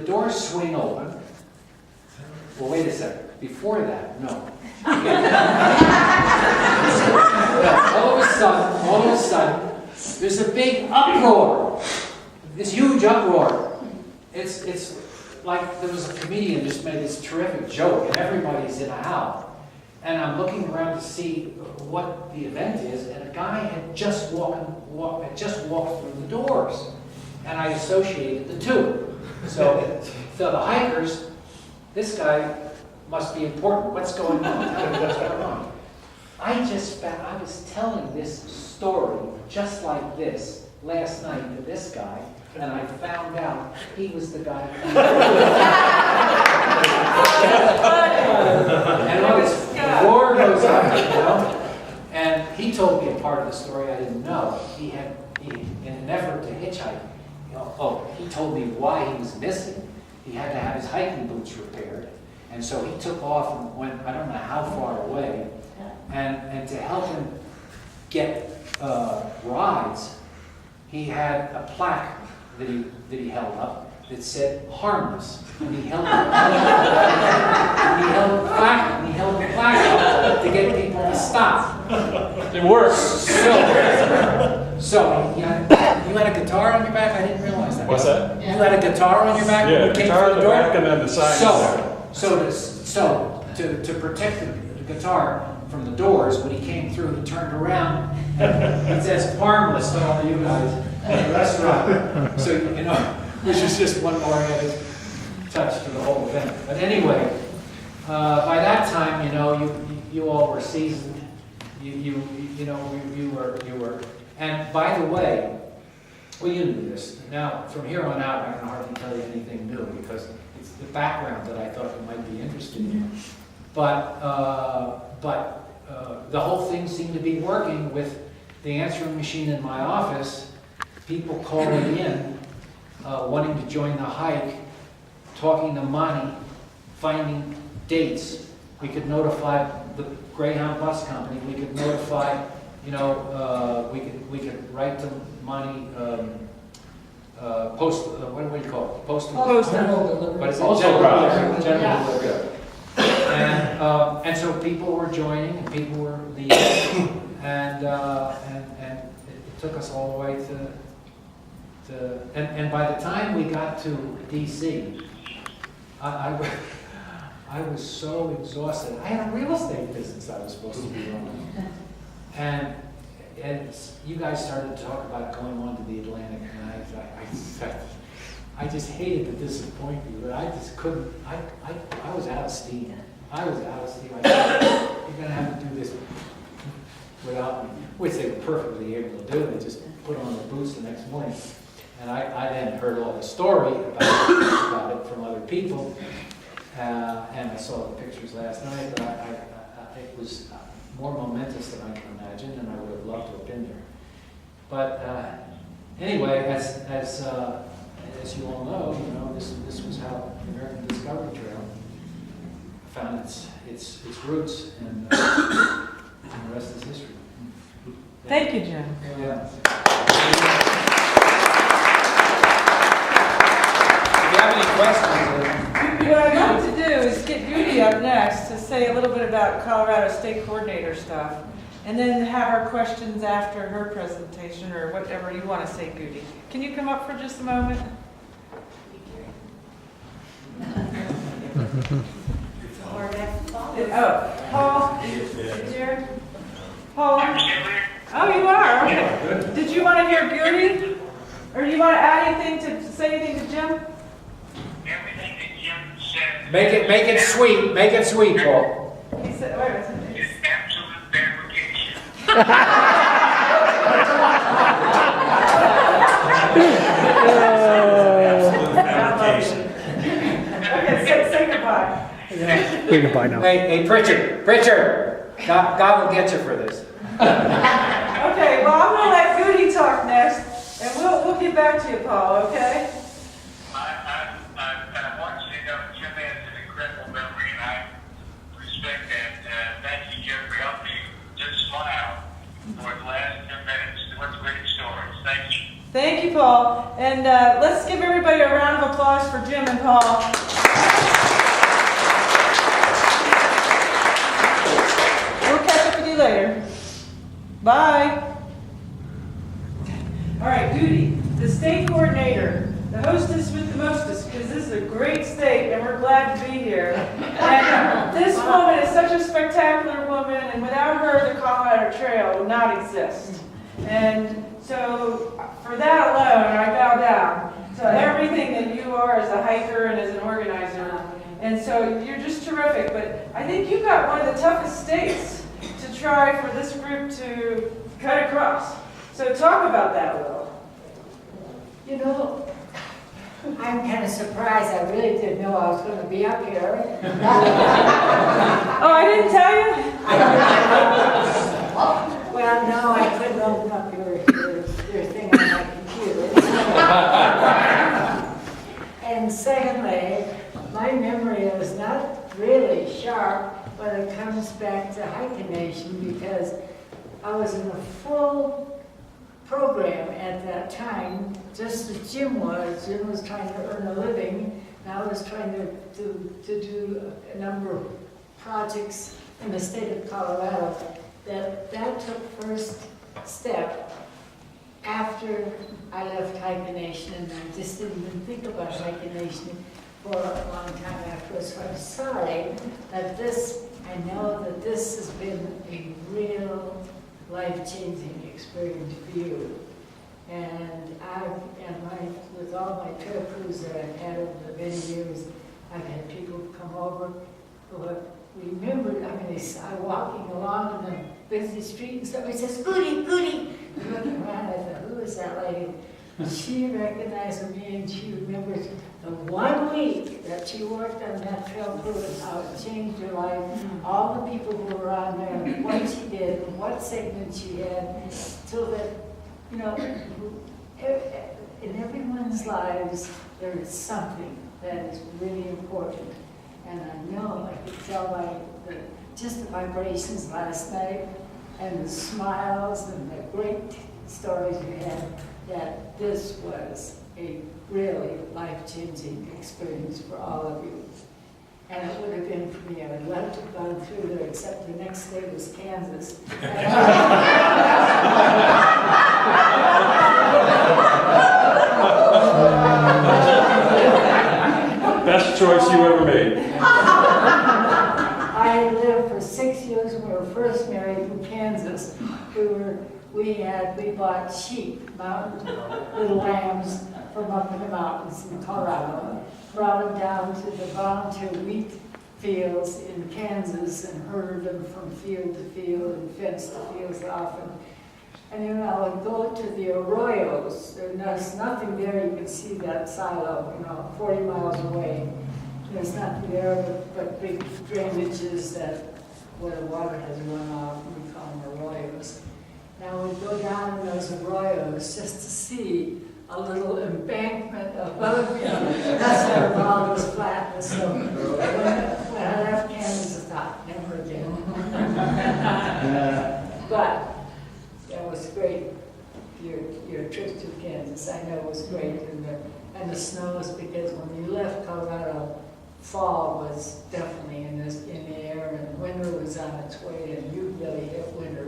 doors swing open. Well, wait a second. Before that, no. All of a sudden, there's a big uproar. This huge uproar. It's like there was a comedian just made this terrific joke, and everybody's in a howl. And I'm looking around to see what the event is, and a guy had just walked through the doors, and I associated the two. So the hikers, this guy must be important. What's going on? What's going on? I was telling this story just like this last night to this guy, and I found out he was the guy. And all this roar goes up, and he told me a part of the story I didn't know. He in an effort to hitchhike, he told me why he was missing. He had to have his hiking boots repaired, and so he took off and went, I don't know how far away, and to help him get rides, he had a plaque that he held up that said "harmless," and he held the plaque up to get people to stop. It works. So you had a guitar on your back? I didn't realize that. What's that? You had a guitar on your back when Yeah, you came guitar through on the the door? back and then the sign To protect the guitar from the doors, when he came through, he turned around and it says "harmless" to all you guys in the restaurant. So, which is just one more added touch to the whole event. But anyway, by that time, you all were seasoned you know, you were, and by the way, well, you knew this. Now, from here on out, I can hardly tell you anything new because it's the background that I thought you might be interested in. But the whole thing seemed to be working with the answering machine in my office, people calling in, wanting to join the hike, talking to Monty, finding dates. We could notify the Greyhound bus company. We could notify, you know, we could write to Monty, post. What do you call it? Postal. What is it? General delivery. And so people were joining, and people were leaving, and it took us all the way to and by the time we got to DC, I was so exhausted. I had a real estate business I was supposed to be running, and you guys started to talk about going on to the Atlantic, and I just hated to disappoint you, but I just couldn't. I was out of steam. I was out of steam. I said, you're going to have to do this without me, which they were perfectly able to do. They just put on their boots the next morning. And I then heard all the story about it from other people. And I saw the pictures last night. But it was more momentous than I can imagine, and I would have loved to have been there. But anyway, as you all know, you know, this was how the American Discovery Trail found its roots, and the rest is history. Thank you, Jim. Yeah. If you have any questions, What I'd like to do is get Gudy up next to say a little bit about Colorado State Coordinator stuff, and then have our questions after her presentation, or whatever you want to say, Gudy. Can you come up for just a moment? Oh, Paul? Is there? Paul? Oh, you are? Okay. Did you want to hear Gudy? Or do you want to add anything to say anything to Jim? Everything that Jim said. make it sweet. Make it sweet, Paul. He said, wait a minute. Is absolute fabrication. Okay, say goodbye. We can buy now. Hey, Pritchard, God will get you for this. Okay, well, I'm gonna let Gudy talk next, and we'll get back to you, Paul, okay? I want you to know Jim has an incredible memory, and I respect that. Thank you, Jim, for helping me just smile for the last 10 minutes. What's great stories. Thank you. Thank you, Paul. And let's give everybody a round of applause for Jim and Paul. We'll catch up with you later. Bye. All right, Gudy, the state coordinator, the hostess with the mostest, because this is a great state and we're glad to be here. And this woman is such a spectacular woman, and without her, the Colorado Trail would not exist. And so for that alone, I bow down to everything that you are as a hiker and as an organizer. And so you're just terrific, but I think you've got one of the toughest states to try for this group to cut across. So talk about that a little. You know, I'm kind of surprised. I really didn't know I was going to be up here. Oh, I didn't tell you? Well, no, I couldn't open up your thing on my computer. And secondly, my memory is not really sharp when it comes back to HikaNation, because I was in a full program at that time, just as Jim was. Jim was trying to earn a living, and I was trying to do a number of projects in the state of Colorado. That took first step after I left HikaNation, and I just didn't even think about HikaNation for a long time afterwards. So I'm sorry that I know that this has been a real life-changing experience for you. And with all my trail crews that I've had over the many years, I've had people come over who have remembered, I mean, I'm walking along and then busy street, and somebody says, Gudy, Gudy. I looked around, I thought, who is that lady? She recognized me, and she remembers the 1 week that she worked on that trail crew and how it changed her life, all the people who were on there, and what she did, and what segment she had, so that, you know, in everyone's lives, there is something that is really important. And I know, I could tell by just the vibrations last night, and the smiles, and the great stories you had, that this was a really life-changing experience for all of you. And it would have been for me. I would love to have gone through there, except the next day was Kansas. Best choice you ever made. I lived for 6 years when we were first married in Kansas. We bought sheep, little lambs from up in the mountains in Colorado, brought them down to the volunteer wheat fields in Kansas and herded them from field to field and fenced the fields off. And then I would go to the arroyos. There's nothing there. You can see that silo, 40 miles away. There's nothing there but big drainages where the water has run off, and we call them arroyos. Now we'd go down in those arroyos just to see a little embankment above me. That's where all this flatness. So when I left Kansas, I thought, never again. But that was great. Your trip to Kansas, I know, was great, and the snows, because when you left Colorado, fall was definitely in the air, and winter was on its way, and you really hit winter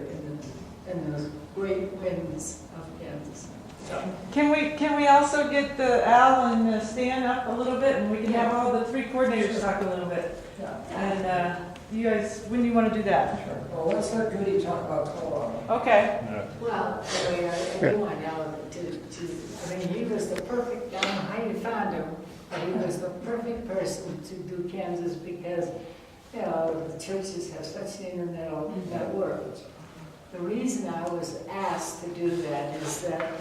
in those great winds of Kansas. Can we also get Al and Stan up a little bit, and we can have all the 3 coordinators talk a little bit? And you guys, when do you want to do that? Well, let's let Gudy talk about Colorado. Okay. Well, I do want Al I mean, he was the perfect, I don't know how you found him, but he was the perfect person to do Kansas because, the churches have such an internet network. The reason I was asked to do that is that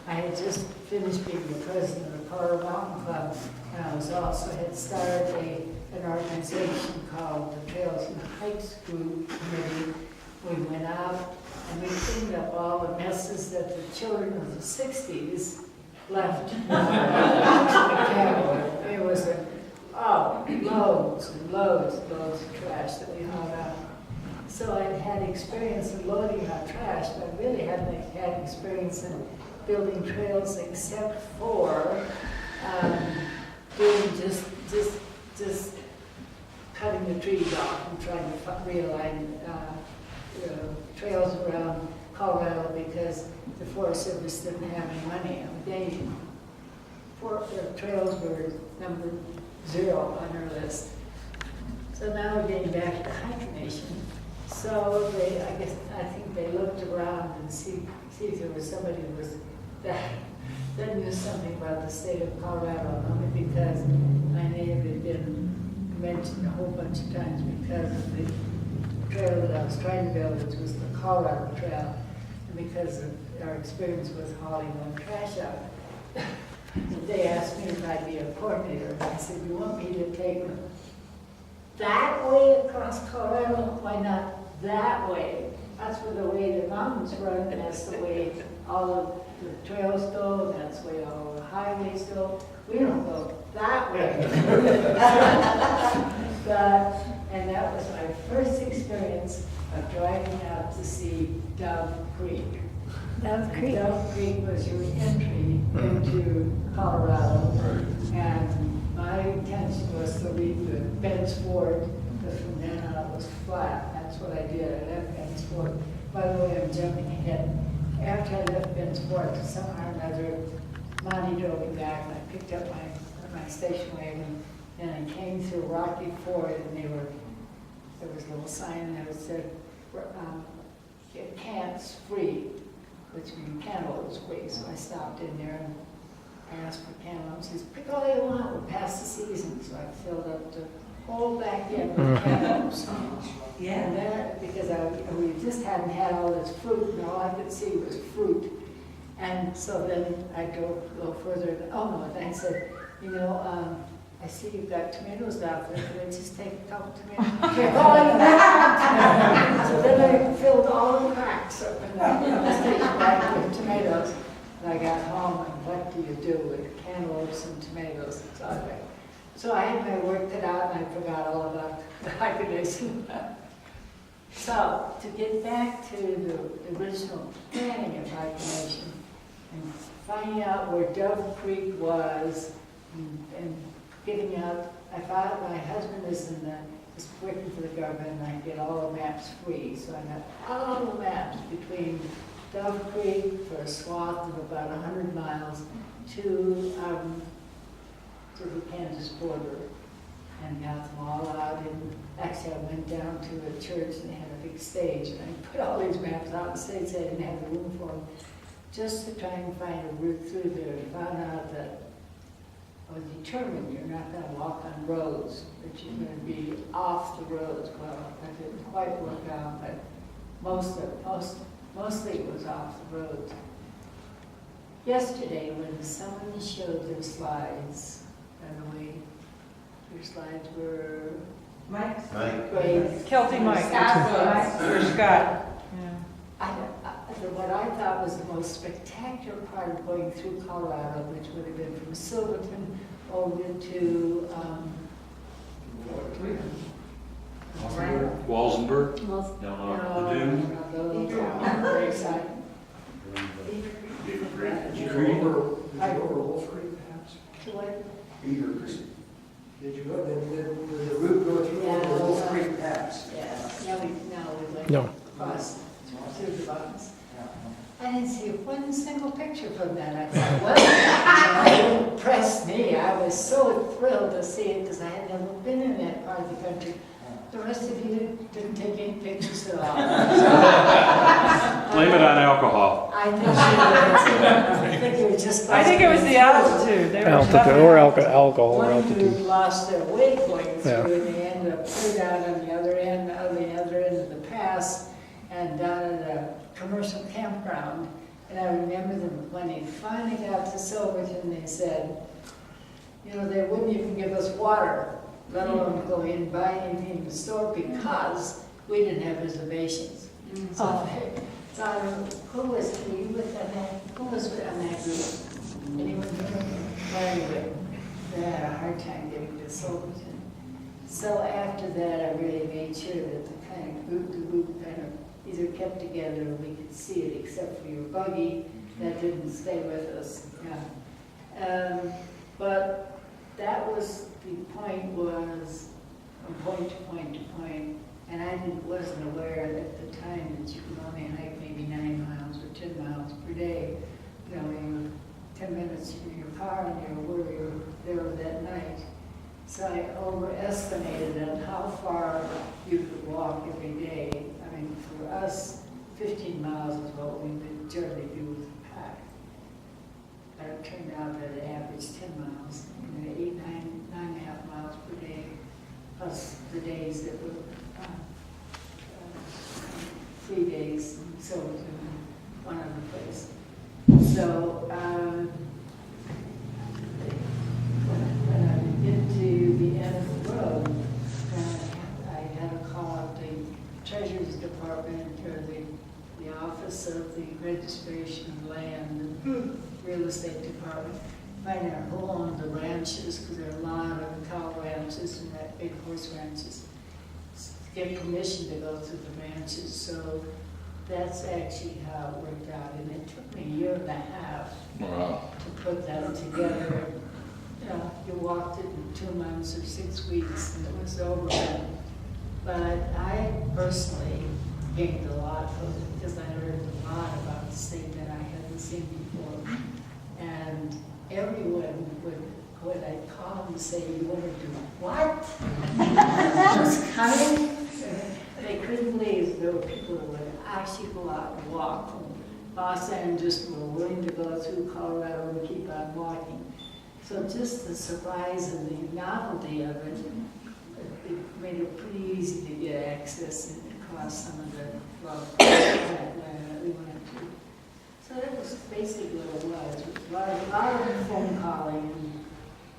I had just finished being the president of the Colorado Mountain Club, and I was also had started an organization called the Trails and Hikes Group Committee. We went out and we cleaned up all the messes that the children of the 60s left. It was loads and loads of trash that we hauled out. So I'd had experience in loading our trash, but I really hadn't had experience in building trails except for doing just cutting the trees off and trying to realign trails around Colorado because the Forest Service didn't have any money. The trails were number 0 on our list. So now we're getting back to HikaNation. So I think they looked around and see if there was somebody that knew something about the state of Colorado, only because my name had been mentioned a whole bunch of times because of the trail that I was trying to build, which was the Colorado Trail, and because of our experience with hauling on trash out. They asked me if I'd be a coordinator, and I said, you want me to take them that way across Colorado? Why not that way? That's where the way the mountains run, and that's the way all of the trails go, and that's the way all the highways go. We don't go that way. And that was my first experience of driving out to see Dove Creek. Dove Creek was your entry into Colorado, and my intention was to leave the Bent's Ford, because from then on it was flat. That's what I did. I left Bent's Ford. By the way, I'm jumping ahead. After I left Bent's Ford, somehow or another, Monty drove me back, and I picked up my station wagon, and I came through Rocky Ford, and there was a little sign there that said, get cans free, which means cantaloupes free. So I stopped in there and I asked for cantaloupes. He said, pick all you want, we're past the season. So I filled up the whole back end with cantaloupes. And then, because we just hadn't had all this fruit, and all I could see was fruit. And so then I go further, and, oh no, and I said, you know, I see you've got tomatoes out there, can I just take a couple tomatoes? Kept calling back. So then I filled all the cracks up in the station bag with tomatoes. And I got home, and what do you do with cantaloupes and tomatoes? So I had my work cut out, and I forgot all about the HikaNation. So, to get back to the original planning of HikaNation, and finding out where Dove Creek was, and getting out, I found my husband is working for the government, and I get all the maps free, so I got all the maps between Dove Creek for a swath of about 100 miles to the Kansas border, and got them all out. And actually, I went down to a church and they had a big stage, and I put all these maps out on stage. I didn't have the room for them, just to try and find a route through there. And found out that I was determined you're not going to walk on roads, that you're going to be off the roads. Well, that didn't quite work out, but mostly it was off the roads. Yesterday, when someone showed their slides, by the way, your slides were Mike? great. Kelty Mike. Or Scott. Yeah. What I thought was the most spectacular part of going through Colorado, which would have been from Silverton over to Walsenburg? the little town, very exciting. Did you go over Wolf Creek perhaps? What? Beaver Creek. Did you go, did the route go through Wolf Creek pass? Yeah, we went No. across through the mountains. I didn't see one single picture from that. I thought, well, it impressed me. I was so thrilled to see it because I had never been in that part of the country. The rest of you didn't take any pictures at all. Blame it on alcohol. I think it was just. I think it was the altitude. They were Altitude, or stuffing- alcohol, or One who altitude. lost their way going through, Yeah. and they ended up clear down on the other end of the pass, and down at a commercial campground. And I remember them when they finally got to Silverton, they said, you know, they wouldn't even give us water, let alone go in and buy anything in the store, because we didn't have reservations. So, who was, were you with on that? Who was on that group? Anyone here? Well, anyway, they had a hard time getting to Silverton. So after that, I really made sure that the kind of group kind of either kept together or we could see it, except for your buggy that didn't stay with us. Yeah. But that was, the point was from point to point to point, and I wasn't aware at the time that you could only hike maybe 9 miles or 10 miles per day. You know, you're 10 minutes from your car and you're where you're there that night. So I overestimated on how far you could walk every day. I mean, for us, 15 miles is what we would generally do with the pack. But it turned out that it averaged 10 miles, 9.5 miles per day, plus the days that were 3 days in Silverton, one other place. So, when I get to the end of the road, I had to call up the Treasurer's Department or the Office of the Registration of Land and Real Estate Department, find out who owned the ranches, because there are a lot of cow ranches and that big horse ranches. Get permission to go through the ranches, so that's actually how it worked out. And it took me a year and a half to put that together. You know, you walked it in 2 months or 6 weeks, and it was over then. But I personally gained a lot from it because I learned a lot about the state that I hadn't seen before. And everyone would I call them and say, "You want to do what?" That was coming. They couldn't believe there were people who would actually go out and walk from Los Angeles and were willing to go through Colorado and keep on walking. So just the surprise and the novelty of it made it pretty easy to get access and across some of the land that we went to. So that was basically what it was. It was a lot of phone calling and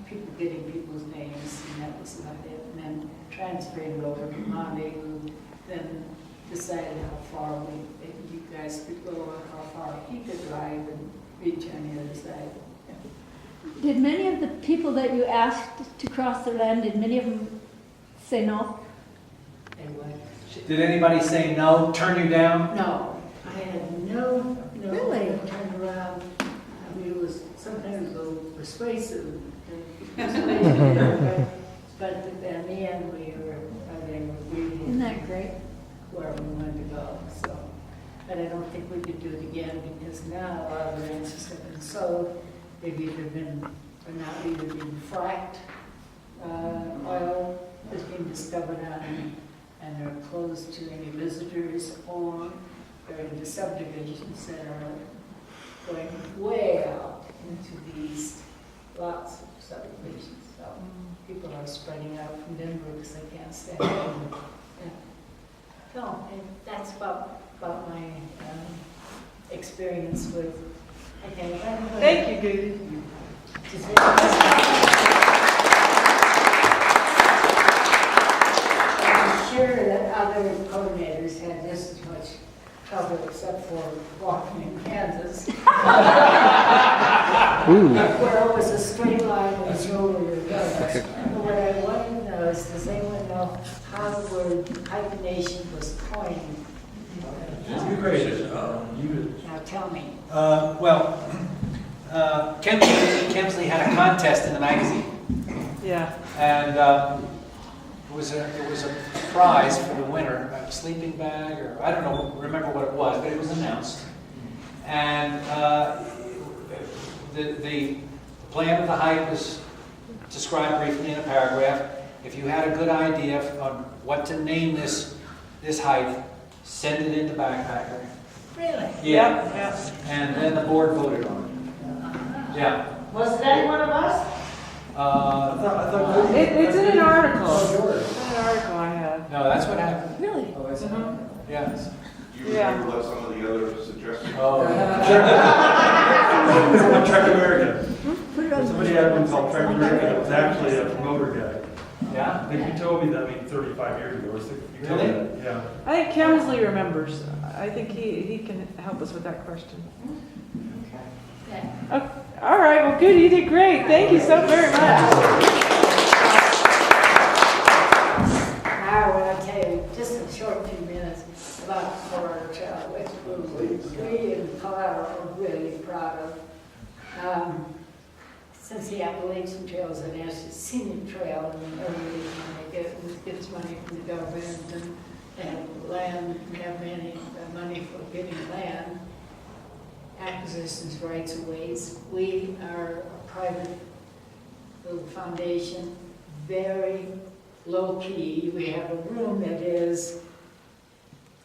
people getting people's names, and that was about it. And then transferring it over to Monday, who then decided how far you guys could go, or how far he could drive and reach on the other side. Did many of the people that you asked to cross the land, did many of them say no? Anyway. Did anybody say no, turn you down? No, I had no, Really? turn around. I mean, it was sometimes a little persuasive. But in the end, we were really Isn't that great? where we wanted to go. So, but I don't think we could do it again because now a lot of the ranches have been sold. They've either been, or now either been fracked, oil has been discovered on them, and they're closed to any visitors, or they're into subdivisions that are going way out into the east, lots of subdivisions. So people are spreading out from Denver because they can't stand it. Yeah. So, and that's about my experience with. Okay, Thank you, Gudy. I'm sure that other coordinators had just as much trouble except for walking in Kansas. Where it was a straight line and it's over your goes. What I want to know is, does anyone know how the word HikaNation was coined? You created it. Now tell me. Kemsley had a contest in the magazine, Yeah. and it was a prize for the winner, a sleeping bag, or I don't know, remember what it was, but it was announced. And the plan of the hike was described briefly in a paragraph. If you had a good idea on what to name this hike, send it into Backpacker. Really? Yeah. Yeah. And then the board voted on it. Yeah. Was it any one of us? It's in an article. Oh, yours. It's in an article I had. No, that's what happened. Really? Oh, that's Yeah. Do you remember what some of the other suggestions? Oh. Trek America. Put it on. Somebody had one called Trek America. It was actually a promoter guy. Yeah? I think you told me that, 35 years ago or 6. You told me Really? that, yeah. I think Kemsley remembers. I think he can help us with that question. Yeah. Okay. All right, well, good, you did great. Thank you so very much. Now, I want to tell you just a short few minutes about Colorado Trail, which we in Colorado are really proud of. Since the Appalachian Trail is an Estes scenic trail, and everybody gets money from the government and land, we have money for getting land, acquisitions, rights of ways. We are a private little foundation, very low key. We have a room that is,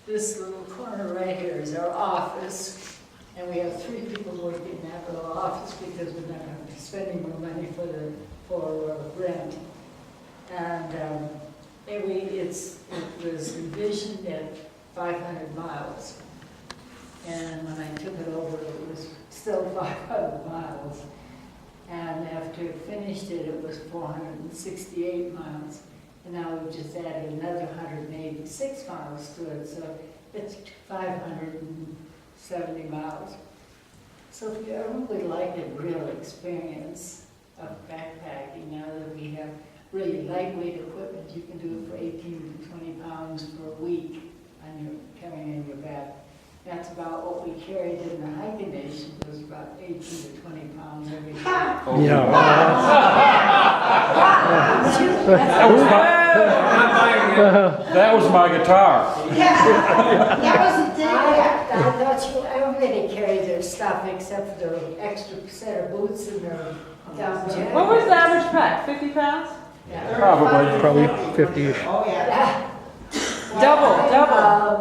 this little corner right here is our office, and we have 3 people working in that little office because we're not going to be spending more money for rent. And it was envisioned at 500 miles. And when I took it over, it was still 500 miles. And after it finished it was 468 miles. And now we've just added another 186 miles to it, so it's 570 miles. So if you ever would like a real experience of backpacking, now that we have really lightweight equipment, you can do it for 18 to 20 pounds for a week carrying in your back. That's about what we carried in the HikaNation, was about 18 to 20 pounds every day. Yeah. That was my guitar. That wasn't I already carried their stuff except for the extra set of boots and their down jacket. What was the average pack? 50 pounds? Yeah. Probably 50-ish. Oh, yeah. Double.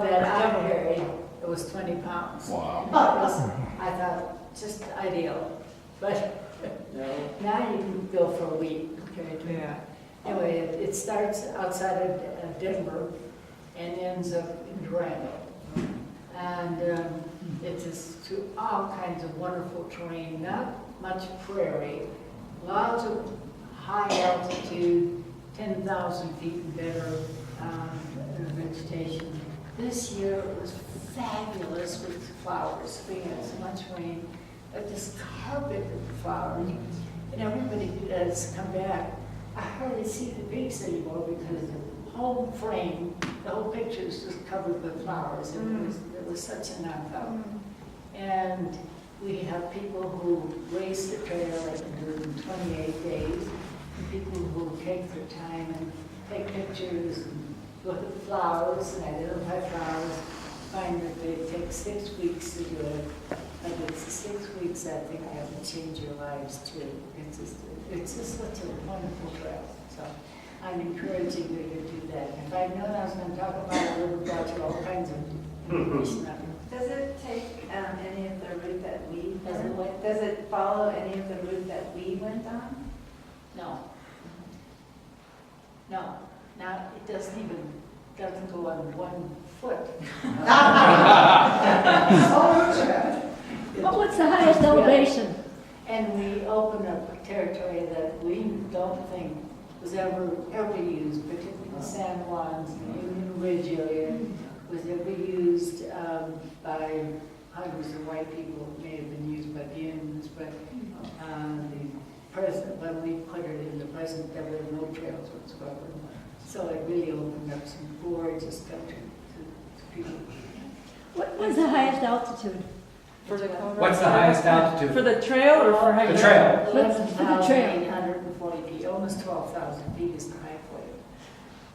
That I carried, it was 20 pounds. Wow. It was, I thought, just ideal. But now you can go for a week. Yeah. Anyway, it starts outside of Denver and ends up in Durango. And it is through all kinds of wonderful terrain, not much prairie, lots of high altitude, 10,000 feet and better vegetation. This year it was fabulous with flowers. We had so much rain, but this carpet of flowers, and everybody has come back. I hardly see the pigs anymore because the whole frame, the whole picture is just covered with flowers. And it was such a knockout. And we have people who race the trail and do it in 28 days. And people who take their time and take pictures and look at the flowers and identify flowers. Find that they take 6 weeks to do it. And it's the 6 weeks I think have to change your lives too. It's just such a wonderful trail. So I'm encouraging you to do that. If I'd known I was going to talk about it, I would have brought you all kinds of information on it. Does it take any of the route that we, Does does it follow any of the route that we went on? No. No. Now, it doesn't go on 1 foot. What's the highest elevation? And we open up a territory that we don't think was ever used, particularly the San Juans, the Union Ridge area, was ever used by hundreds of white people. It may have been used by the Indians, but the present, when we put it in the present, there were no trails whatsoever. So it really opened up some gorgeous country to people. What was the highest altitude? What's the highest altitude? For the trail or for hiking? The trail. 11,840 feet, almost 12,000 feet is the high point.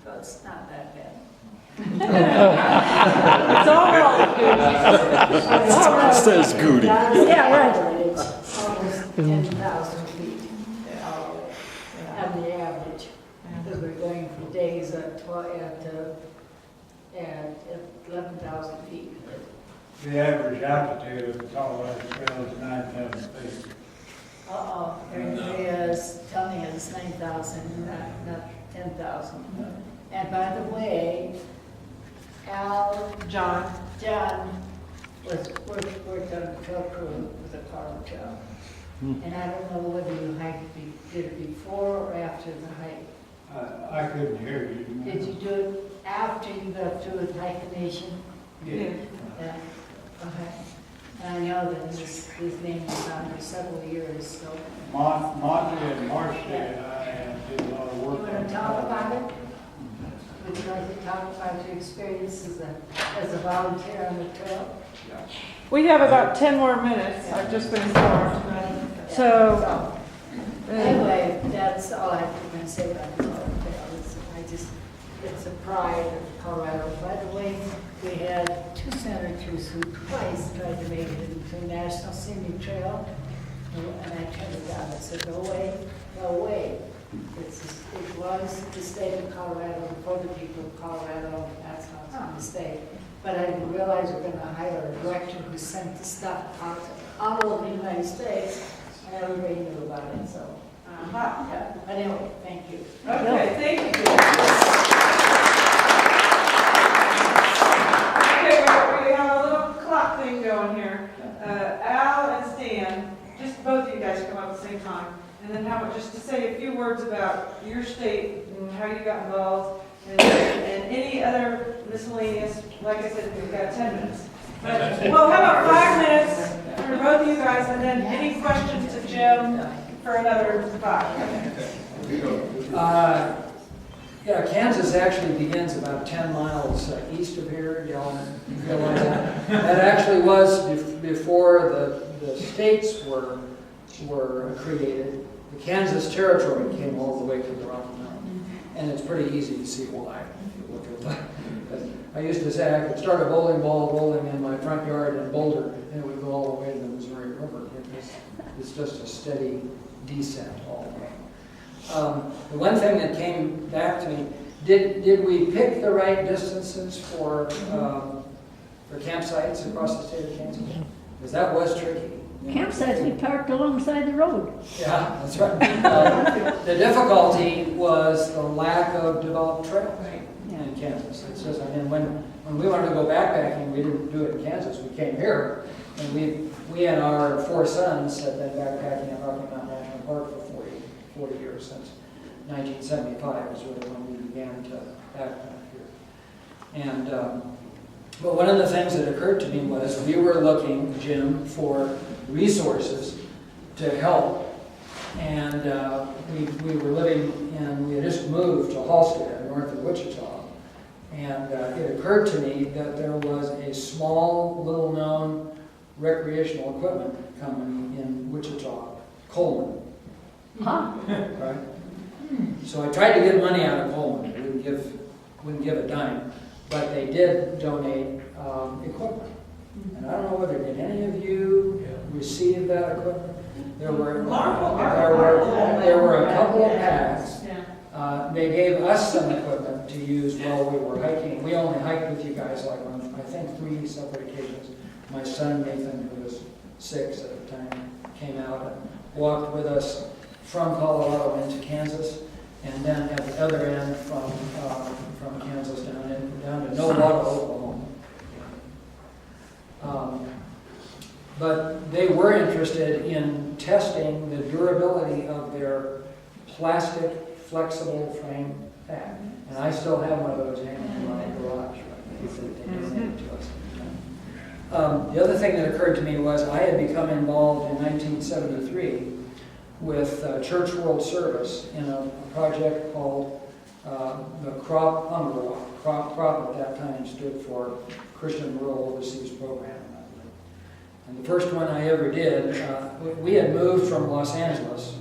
So it's not that bad. It's all right. Says Gudy. Yeah, right. Almost 10,000 feet on the average. Because we're going for days at 11,000 feet. The average altitude of the Colorado Trail is 9,000 feet. Everybody is telling us 9,000, not 10,000. And by the way, John was worked on a trail crew with a car trail. And I don't know whether you did it before or after the hike. I couldn't hear you. Did you do it after you got through with HikaNation? Yeah. Yeah. Okay. And I know that his name was on for several years, so. Monty and Marcia and I did a lot of You work. want to talk about it? Would you like to talk about your experience as a volunteer on the trail? We have about 10 more minutes, I've just been informed. So, Anyway, that's all I can say about the trail. It's a pride of Colorado. By the way, we had 2 senators who twice tried to make it into a National Scenic Trail, and I turned it down. I said, no way, no way. It was the state of Colorado, for the people of Colorado, that's how it's going to stay. But I didn't realize we're going to hire a director who sent the stuff out all over the United States, and everybody knew about it, so. Yeah. But anyway, thank you. okay, thank you. Okay, we have a little clock thing going here. Al and Stan, just both of you guys come up at the same time. And then how about just to say a few words about your state and how you got involved and any other miscellaneous, like I said, we've got 10 minutes. But, well, how about 5 minutes for both of you guys and then any questions to Jim for another 5. Yeah, Kansas actually begins about 10 miles east of here. Y'all realize that? That actually was before the states were created. The Kansas Territory came all the way to the Rocky Mountains, and it's pretty easy to see why. If you look at that. I used to say I could start a bowling ball rolling in my front yard in Boulder, and it would go all the way to the Missouri River. It's just a steady descent all the way. The one thing that came back to me, did we pick the right distances for campsites across the state of Kansas? Because that was tricky. campsites we parked alongside the road. Yeah, that's right. The difficulty was the lack of developed trails in Kansas. It's just, I mean, when we wanted to go backpacking, we didn't do it in Kansas. We came here, and we and our 4 sons have been backpacking at Rocky Mountain National Park for 40 years, since 1975 was really when we began to backpack here. And but one of the things that occurred to me was we were looking, Jim, for resources to help. And we were living in, we had just moved to Halstead, north of Wichita. And it occurred to me that there was a small, little-known recreational equipment company in Wichita, Coleman. Right? So I tried to get money out of Coleman. They wouldn't give a dime. But they did donate equipment. And I don't know whether did any of you receive that equipment. There were a couple of packs. They gave us some equipment to use while we were hiking. We only hiked with you guys like on, I think, 3 separate occasions. My son Nathan, who was 6 at the time, came out and walked with us from Colorado into Kansas, and then at the other end from Kansas down to Nowata, Oklahoma. But they were interested in testing the durability of their plastic flexible frame pack. And I still have one of those hanging in my garage. They donated to us. The other thing that occurred to me was I had become involved in 1973 with Church World Service in a project called the CROP Hunger Walk. CROP at that time stood for Christian Rural Overseas Program. And the first one I ever did, we had moved from Los Angeles.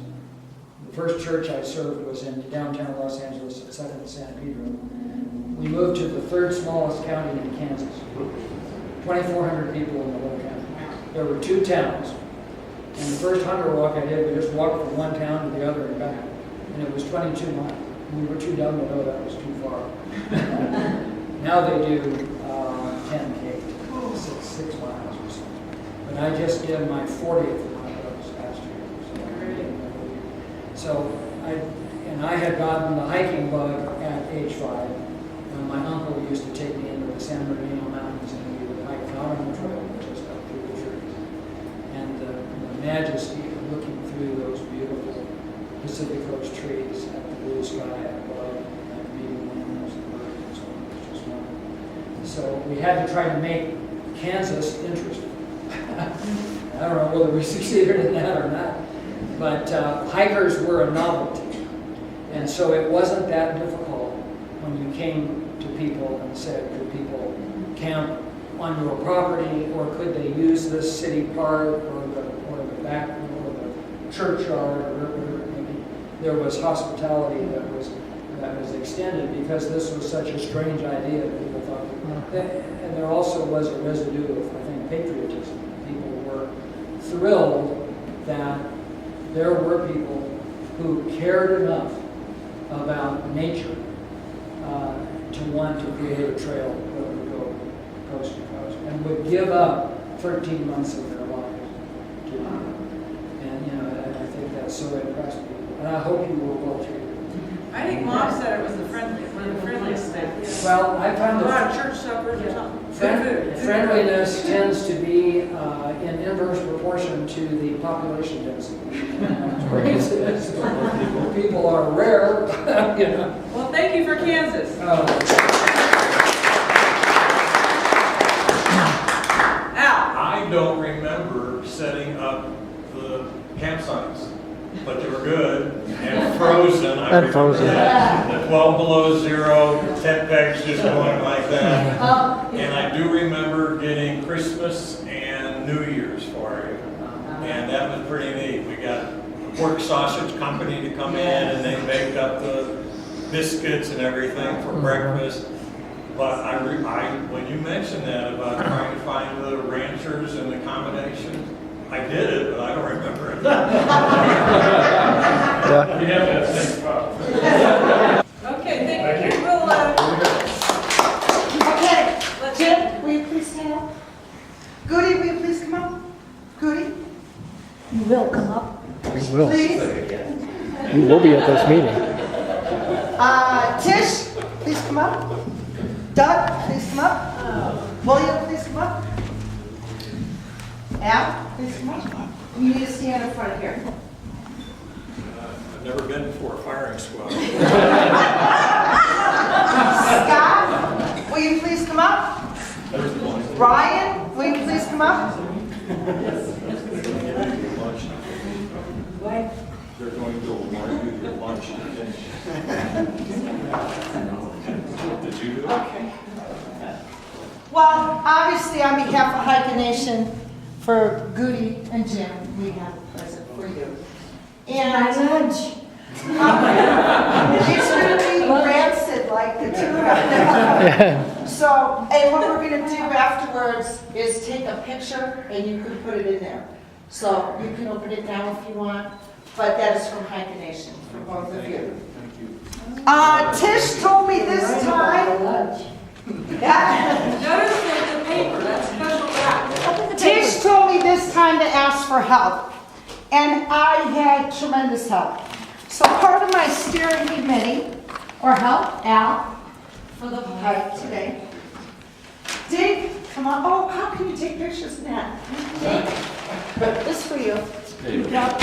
The first church I served was in downtown Los Angeles at 2nd and San Pedro. We moved to the 3rd smallest county in Kansas. 2,400 people in the whole county. There were 2 towns. And the first hunger walk I did, we just walked from one town to the other and back. And it was 22 miles. We were too dumb to know that was too far. Now they do 10K, 6 miles or something. But I just did my 40th one of those last year. So I had gotten the hiking bug at age 5. And my uncle used to take me into the San Bernardino Mountains, and we would hike out on the trail just up through the trees. And the majesty of looking through those beautiful Pacific Coast trees at the blue sky above, and reading the animals and birds and so on, was just wonderful. So we had to try to make Kansas interesting. I don't know whether we succeeded in that or not, but hikers were a novelty. And so it wasn't that difficult when you came to people and said, could people camp on your property, or could they use this city park, or the back, or the churchyard, or whatever it may be. There was hospitality that was extended because this was such a strange idea that people thought. And there also was a residue of, I think, patriotism. People were thrilled that there were people who cared enough about nature to want to create a trail that would go coast to coast and would give up 13 months of their lives to do it. And I think that so impressed people. And I hope you will go through. I think Mom said it was one of the friendliest things. Well, I found a lot of church suppers or something. Friendliness tends to be in inverse proportion to the population density. People are rare, Well, thank you for Kansas. Al. I don't remember setting up the campsites, but they were good and frozen. I remember that. The 12 below zero, tent pegs just going like that. And I do remember getting Christmas and New Year's for you. And that was pretty neat. We got a pork sausage company to come in, and they baked up the biscuits and everything for breakfast. But when you mentioned that about trying to find the ranchers and accommodations, I did it, but I don't remember it. You have that same spot. Okay, thank you. We'll, Okay, Jim, will you please stand up? Gudy, will you please come up? Gudy? will come up. We will. Please. We will be at this meeting. Tish, please come up. Doug, please come up. William, please come up. Al, please come up. You need to stand in front here. I've never been before a firing squad. Scott, will you please come up? Ryan, will you please come up? They're going to award you your lunch and finish. Did you do it? Okay. Well, obviously, on behalf of HikaNation, for Gudy and Jim, we have a present for you. And lunch. It's going to be rancid like the tuna. So, and what we're going to do afterwards is take a picture and you can put it in there. So you can open it now if you want, but that is from HikaNation, for both of you. Thank you. Tish told me this time. Yeah. Notice the paper, that's special wrap. Tish told me this time to ask for help, and I had tremendous help. So part of my steering committee, or help, Al, for the hike today. Dave, come on. Oh, how can you take pictures of that? Dave, this for you. Scott,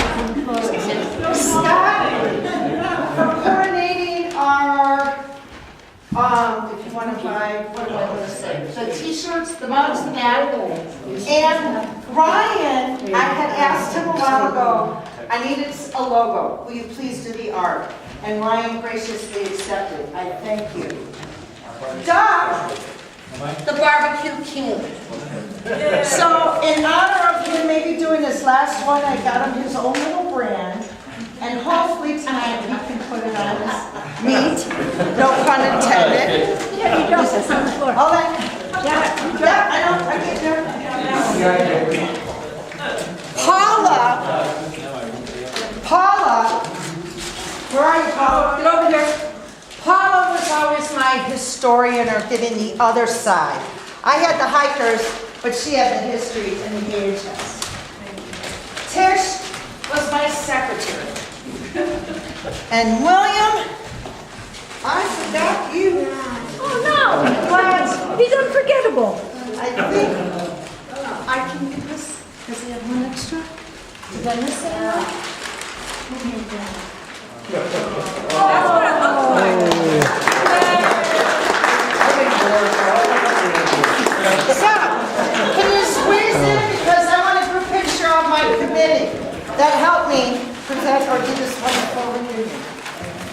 for coordinating our, if you want to buy, what do I want to say? The t-shirts, the mugs, the bag. And Ryan, I had asked him a while ago, I needed a logo. Will you please do the art? And Ryan graciously accepted. I thank you. Doug, the barbecue king. So in honor of him maybe doing this last one, I got him his own little brand. And hopefully tonight he can put it on his meat. No pun intended. Yeah, he does, it's on the floor. Hold on. Yeah, I know, I get there. Paula, where are you, Paula? Get over here. Paula was always my historian or getting the other side. I had the hikers, but she had the history and the VHS. Tish was my secretary. And William, I forgot you. Oh, no. But He's unforgettable. I think I can get this. Does he have one extra? Did I miss anyone? So, can you squeeze in because I want a group picture of my committee that helped me present or do this wonderful reunion.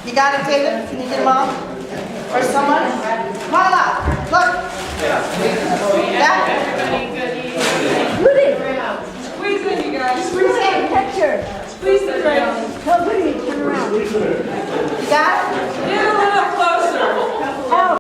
You got it, David? Can you get them all? Or someone? Paula, look. Goody, Squeeze in, you guys. squeeze in, picture. Squeeze the crowd. Tell Goody to turn around.